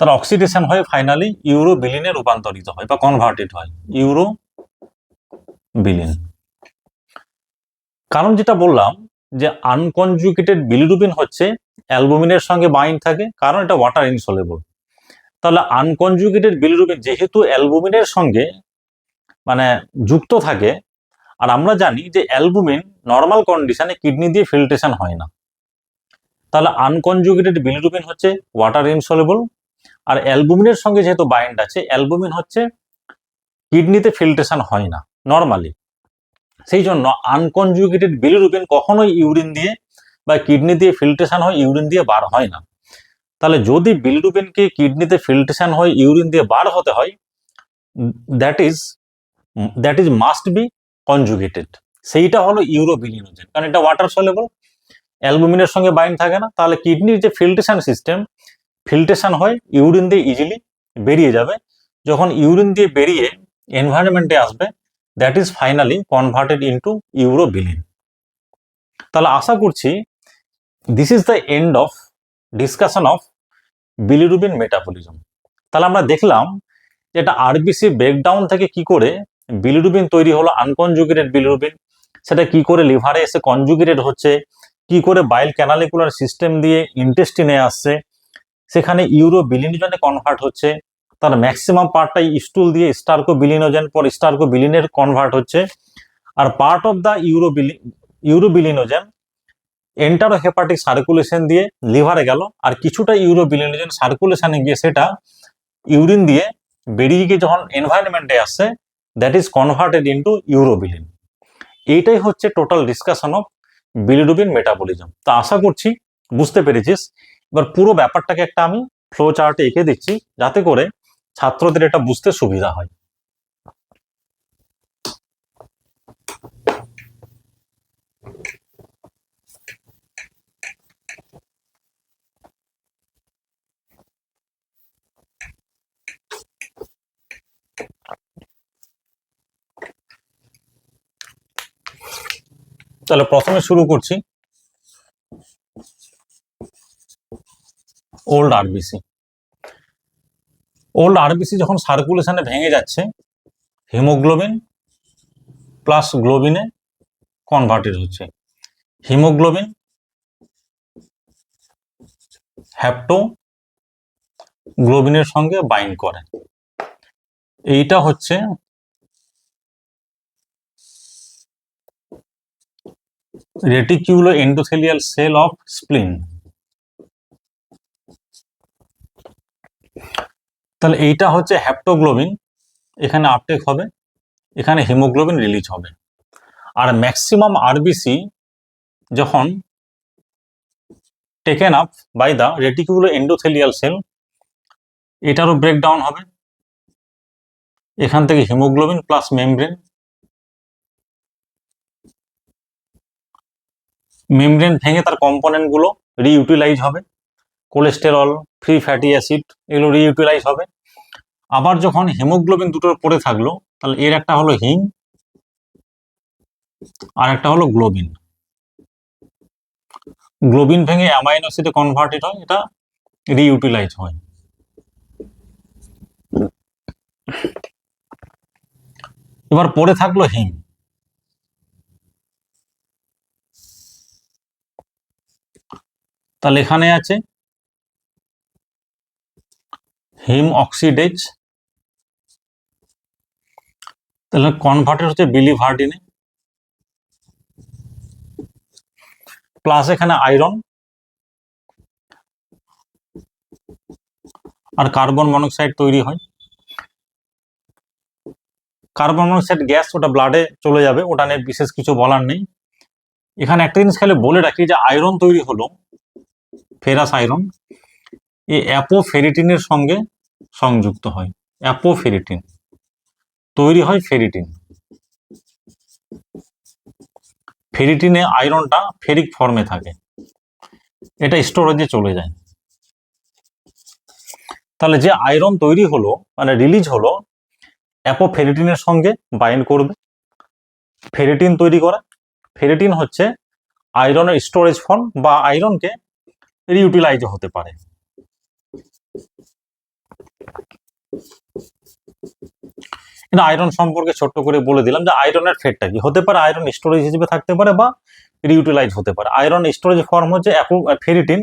তার অক্সিডেশন হয়ে ফাইনালি ইউরোবিলিনে রূপান্তরিত হয় বা কনভার্টেড হয় ইউরোবিলিন। কারণ যেটা বললাম যে আনকনজুগেটেড বিলিরুবিন হচ্ছে অ্যালবুমিনের সঙ্গে বাইন্ড থাকে, কারণ এটা ওয়াটার ইনসলেবল। তাহলে আনকনজুগেটেড বিলিরুবিন যেহেতু অ্যালবুমিনের সঙ্গে মানে যুক্ত থাকে, আর আমরা জানি যে অ্যালবুমিন নর্মাল কন্ডিশনে কিডনি দিয়ে ফিল্ট্রেশন হয় না, তাহলে আনকনজুগেটেড বিলিরুবিন হচ্ছে ওয়াটার ইনসলেবল, আর অ্যালবুমিনের সঙ্গে যেহেতু বাইন্ড আছে, অ্যালবুমিন হচ্ছে কিডনিতে ফিল্ট্রেশন হয় না নর্মালি, সেই জন্য আনকনজুগেটেড বিলিরুবিন কখনোই ইউরিন দিয়ে বা কিডনি দিয়ে ফিল্ট্রেশন হয়, ইউরিন দিয়ে বার হয় না। তাহলে যদি বিলিরুবিনকে কিডনিতে ফিল্ট্রেশন হয়, ইউরিন দিয়ে বার হতে হয়, that is must be conjugated, সেইটা হলো ইউরোবিলিনোজেন, কারণ এটা ওয়াটার সলিউবল, অ্যালবুমিনের সঙ্গে বাইন্ড থাকে না। তাহলে কিডনির যে ফিল্ট্রেশন সিস্টেম, ফিল্ট্রেশন হয়, ইউরিন দিয়ে ইজিলি বেরিয়ে যাবে, যখন ইউরিন দিয়ে বেরিয়ে এনভায়রনমেন্টে আসবে, that is finally converted into urobilin. তাহলে আশা করছি this is the end of discussion of bilirubin metabolism. তাহলে আমরা দেখলাম যে এটা আরবিসি ব্রেকডাউন থেকে কি করে বিলিরুবিন তৈরি হলো, আনকনজুগেটেড বিলিরুবিন, সেটা কি করে লিভারে এসে কনজুগেটেড হচ্ছে, কি করে বাইল ক্যানালিকুলার সিস্টেম দিয়ে ইন্টেস্টিনে আসছে, সেখানে ইউরোবিলিনোজেনে কনভার্ট হচ্ছে, তার ম্যাক্সিমাম পার্টটাই স্টুল দিয়ে স্টার্কোবিলিনোজেন পর স্টার্কোবিলিনের কনভার্ট হচ্ছে, আর part of the urobilinogen enterohepatic circulation দিয়ে লিভারে গেল, আর কিছুটা ইউরোবিলিনোজেন সার্কুলেশনে গিয়ে সেটা ইউরিন দিয়ে বেরিয়ে গিয়ে যখন এনভায়রনমেন্টে আসছে, that is converted into urobilin. এইটাই হচ্ছে total discussion of bilirubin metabolism. তা আশা করছি বুঝতে পেরেছিস। এবার পুরো ব্যাপারটাকে একটা আমি ফ্লো চার্টে এঁকে দিচ্ছি, যাতে করে ছাত্রদের এটা বুঝতে সুবিধা হয়। তাহলে প্রথমে শুরু করছি ওল্ড আরবিসি। ওল্ড আরবিসি যখন সার্কুলেশনে ভেঙে যাচ্ছে, হিমোগ্লোবিন প্লাস গ্লোবিনে কনভার্টেড হচ্ছে, হিমোগ্লোবিন হ্যাপ্টোগ্লোবিনের সঙ্গে বাইন্ড করে। এইটা হচ্ছে রেটিকিউলো এন্ডোথেলিয়াল সেল অফ স্প্লিন। তাহলে এইটা হচ্ছে হ্যাপ্টোগ্লোবিন, এখানে আপটেক হবে, এখানে হিমোগ্লোবিন রিলিজ হবে। আর ম্যাক্সিমাম আরবিসি যখন taken up by the reticuloendothelial cell, এটারও ব্রেকডাউন হবে, এখান থেকে হিমোগ্লোবিন প্লাস মেমব্রেন, মেমব্রেন ভেঙে তার কম্পোনেন্টগুলো রিইউটিলাইজ হবে, কোলেস্টেরল, ফ্রি ফ্যাটি অ্যাসিড এগুলো রিইউটিলাইজ হবে। আবার যখন হিমোগ্লোবিন দুটোর পড়ে থাকলো, তাহলে এর একটা হলো হিম আর একটা হলো গ্লোবিন, গ্লোবিন ভেঙে অ্যামাইনো অ্যাসিডে কনভার্টেড হয়, এটা রিইউটিলাইজ হয়। এবার পরে থাকলো হিম। তাহলে এখানে আছে হিম অক্সিডেজ, তাহলে কনভার্টেড হচ্ছে বিলিভার্ডিনে, প্লাস এখানে আয়রন আর কার্বন মনোক্সাইড তৈরি হয়। কার্বন মনোক্সাইড গ্যাস, ওটা ব্লাডে চলে যাবে, ওটা নিয়ে বিশেষ কিছু বলার নেই। এখানে একটা জিনিস খালি বলে রাখি যে আয়রন তৈরি হলো, ফেরাস আয়রন, এই অ্যাপোফেরিটিনের সঙ্গে সংযুক্ত হয়। অ্যাপোফেরিটিন তৈরি হয় ফেরিটিন। ফেরিটিনে আয়রনটা ফেরিক ফর্মে থাকে, এটা স্টোরেজে চলে যায়। তাহলে যে আয়রন তৈরি হলো মানে রিলিজ হলো, অ্যাপোফেরিটিনের সঙ্গে বাইন্ড করবে, ফেরিটিন তৈরি করে। ফেরিটিন হচ্ছে আয়রনের স্টোরেজ ফর্ম, বা আয়রনকে রিইউটিলাইজ হতে পারে। এটা আয়রন সম্পর্কে ছোট্ট করে বলে দিলাম যে আয়রনের ফেটটা কি হতে পারে, আয়রন স্টোরেজ হিসেবে থাকতে পারে বা রিইউটিলাইজ হতে পারে। আয়রন স্টোরেজ ফর্ম হচ্ছে ফেরিটিন,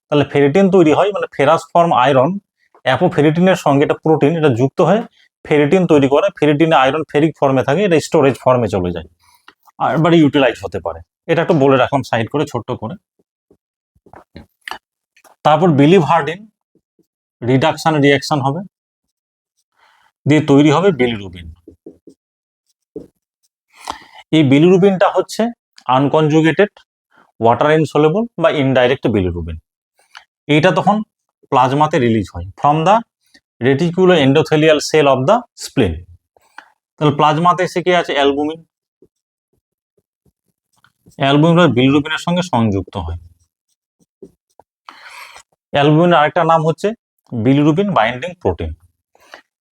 তাহলে ফেরিটিন তৈরি হয় মানে ফেরাস ফর্ম আয়রন অ্যাপোফেরিটিনের সঙ্গে, এটা প্রোটিন, এটা যুক্ত হয়ে ফেরিটিন তৈরি করে। ফেরিটিনে আয়রন ফেরিক ফর্মে থাকে, এটা স্টোরেজ ফর্মে চলে যায় আর বা রিইউটিলাইজ হতে পারে। এটা একটু বলে রাখলাম সাইড করে ছোট্ট করে। তারপর বিলিভার্ডিন রিডাকশন রিঅ্যাকশন হবে, দিয়ে তৈরি হবে বিলিরুবিন। এই বিলিরুবিনটা হচ্ছে আনকনজুগেটেড ওয়াটার ইনসলেবল বা ইনডাইরেক্ট বিলিরুবিন। এইটা তখন প্লাজমাতে রিলিজ হয় from the reticuloendothelial cell of the spleen. তাহলে প্লাজমাতে এসে কি আছে, অ্যালবুমিন। অ্যালবুমিন বিলিরুবিনের সঙ্গে সংযুক্ত হয়। অ্যালবুমিনের আরেকটা নাম হচ্ছে বিলিরুবিন বাইন্ডিং প্রোটিন।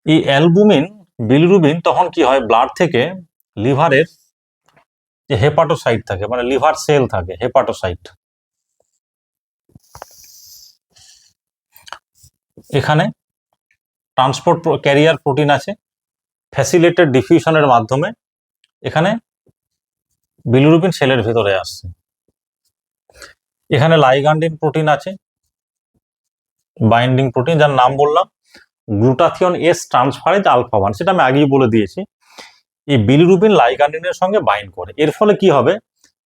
এই অ্যালবুমিন বিলিরুবিন তখন কি হয়, ব্লাড থেকে লিভারের যে হেপাটোসাইট থাকে, মানে লিভার সেল থাকে, হেপাটোসাইট, এখানে ট্রান্সপোর্ট ক্যারিয়ার প্রোটিন আছে, ফ্যাসিলিটেড ডিফিউশনের মাধ্যমে এখানে বিলিরুবিন সেলের ভিতরে আসছে। এখানে লাইগান্ডিন প্রোটিন আছে, বাইন্ডিং প্রোটিন, যার নাম বললাম গ্লুটাথিয়ন এস ট্রান্সফারেজ আলফা 1, সেটা আমি আগেই বলে দিয়েছি। এই বিলিরুবিন লাইগান্ডিনের সঙ্গে বাইন্ড করে, এর ফলে কি হবে,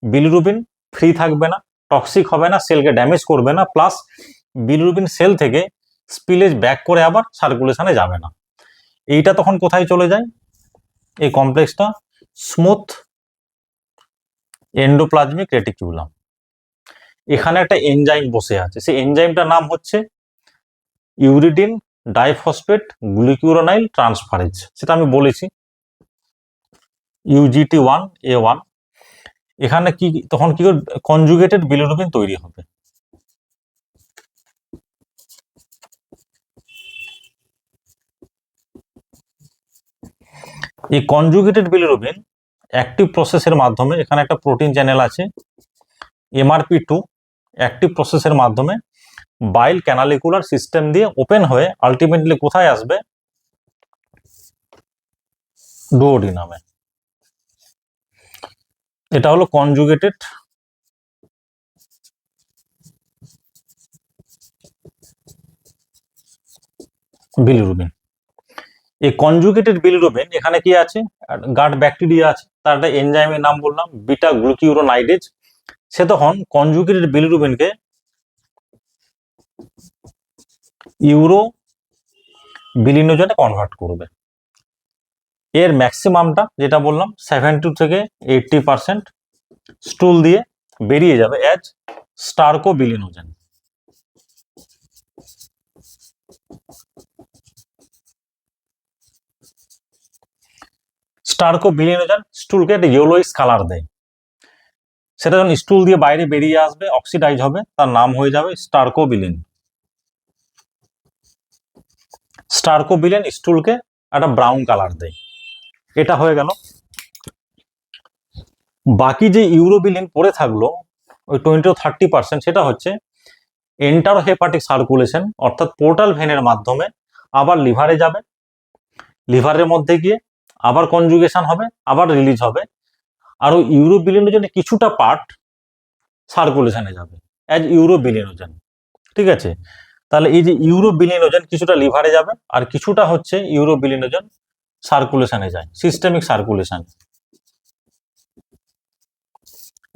বিলিরুবিন ফ্রি থাকবে না, টক্সিক হবে না, সেলকে ড্যামেজ করবে না, প্লাস বিলিরুবিন সেল থেকে স্পিলেজ ব্যাক করে আবার সার্কুলেশনে যাবে না। এইটা তখন কোথায় চলে যায়, এই কমপ্লেক্সটা স্মুথ এন্ডোপ্লাজমিক রেটিকুলাম, এখানে একটা এনজাইম বসে আছে, সেই এনজাইমটার নাম হচ্ছে ইউরিডিন ডাইফসফেট গ্লুকুরোনাইল ট্রান্সফারেজ, সেটা আমি বলেছি UGT1A1। এখানে কি তখন কি কনজুগেটেড বিলিরুবিন তৈরি হবে। এই কনজুগেটেড বিলিরুবিন অ্যাক্টিভ প্রসেসের মাধ্যমে, এখানে একটা প্রোটিন চ্যানেল আছে MRP2, অ্যাক্টিভ প্রসেসের মাধ্যমে বাইল ক্যানালিকুলার সিস্টেম দিয়ে ওপেন হয়ে আলটিমেটলি কোথায় আসবে, ডুওডিনামে। এটা হলো কনজুগেটেড বিলিরুবিন। এই কনজুগেটেড বিলিরুবিন এখানে কি আছে, গাট ব্যাকটেরিয়া আছে, তার একটা এনজাইমের নাম বললাম বিটা গ্লুকিউরোনাইডেজ। সে তখন কনজুগেটেড বিলিরুবিনকে ইউরো বিলিনোজেনে কনভার্ট করবে। এর ম্যাক্সিমামটা যেটা বললাম 70 থেকে 80% স্টুল দিয়ে বেরিয়ে যাবে অ্যাজ স্টার্কোবিলিনোজেন। স্টার্কোবিলিনোজেন স্টুলকে একটা ইয়েলোইশ কালার দেয়, সেটা যখন স্টুল দিয়ে বাইরে বেরিয়ে আসবে, অক্সিডাইজ হবে, তার নাম হয়ে যাবে স্টার্কোবিলিন। স্টার্কোবিলিন স্টুলকে একটা ব্রাউন কালার দেয়। এটা হয়ে গেল। বাকি যে ইউরোবিলিন পড়ে থাকলো, ওই 20-30%, সেটা হচ্ছে এন্টারোহেপাটিক সার্কুলেশন, অর্থাৎ পোর্টাল ভেনের মাধ্যমে আবার লিভারে যাবে, লিভারের মধ্যে গিয়ে আবার কনজুগেশন হবে, আবার রিলিজ হবে, আর ওই ইউরোবিলিনোজেনের কিছুটা পার্ট সার্কুলেশনে যাবে অ্যাজ ইউরোবিলিনোজেন। ঠিক আছে, তাহলে এই যে ইউরোবিলিনোজেন কিছুটা লিভারে যাবে আর কিছুটা হচ্ছে ইউরোবিলিনোজেন সার্কুলেশনে যায়, সিস্টেমিক সার্কুলেশন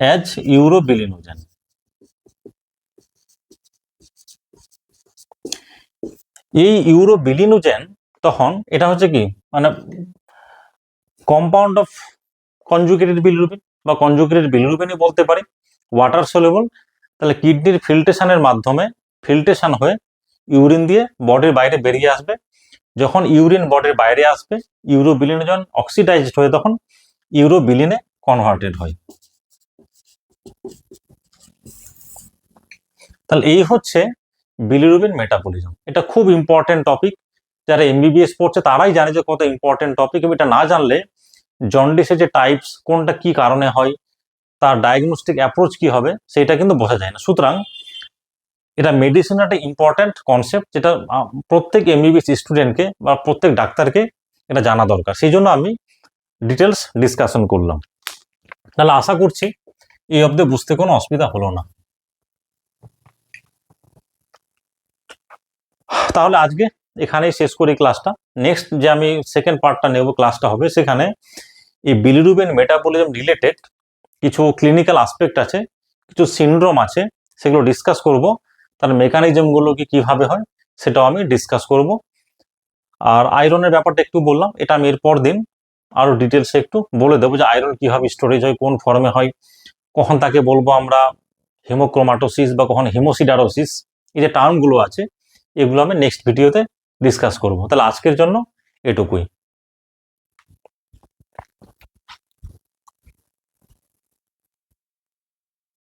অ্যাজ ইউরোবিলিনোজেন। এই ইউরোবিলিনোজেন তখন এটা হচ্ছে কি মানে কম্পাউন্ড অফ কনজুগেটেড বিলিরুবিন বা কনজুগেটেড বিলিরুবিনই বলতে পারি, ওয়াটার সলিউবল। তাহলে কিডনির ফিল্ট্রেশনের মাধ্যমে ফিল্ট্রেশন হয়ে ইউরিন দিয়ে বডির বাইরে বেরিয়ে আসবে। যখন ইউরিন বডির বাইরে আসবে, ইউরোবিলিনোজেন অক্সিডাইজড হয়ে তখন ইউরোবিলিনে কনভার্টেড হয়। তাহলে এই হচ্ছে বিলিরুবিন মেটাবলিজম। এটা খুব ইম্পর্টেন্ট টপিক, যারা এমবিবিএস পড়ছে তারাই জানে যে কত ইম্পর্টেন্ট টপিক, এবং এটা না জানলে জন্ডিসের যে টাইপস কোনটা কি কারণে হয়, তার ডায়াগনস্টিক অ্যাপ্রোচ কি হবে সেটা কিন্তু বোঝা যায় না। সুতরাং এটা মেডিসিনের একটা ইম্পর্টেন্ট কনসেপ্ট, যেটা প্রত্যেক এমবিবিএস স্টুডেন্টকে বা প্রত্যেক ডাক্তারকে এটা জানা দরকার, সেই জন্য আমি ডিটেলস ডিসকাশন করলাম। তাহলে আশা করছি এই অবধি বুঝতে কোনো অসুবিধা হলো না। তাহলে আজকে এখানেই শেষ করি ক্লাসটা। নেক্সট যে আমি সেকেন্ড পার্টটা নেব, ক্লাসটা হবে সেখানে এই বিলিরুবিন মেটাবলিজম রিলেটেড কিছু ক্লিনিক্যাল আসপেক্ট আছে, কিছু সিনড্রোম আছে, সেগুলো ডিসকাস করব। তার মেকানিজমগুলো কিভাবে হয় সেটাও আমি ডিসকাস করব। আর আয়রনের ব্যাপারটা একটু বললাম, এটা আমি এরপর দিন আরো ডিটেলসে একটু বলে দেবো যে আয়রন কিভাবে স্টোরেজ হয়, কোন ফর্মে হয়, কখন তাকে বলবো আমরা হিমোক্রোমাটোসিস বা কখন হিমোসিডারোসিস, এই যে টার্মগুলো আছে এগুলো আমি নেক্সট ভিডিওতে ডিসকাস করব। তাহলে আজকের জন্য এটুকুই।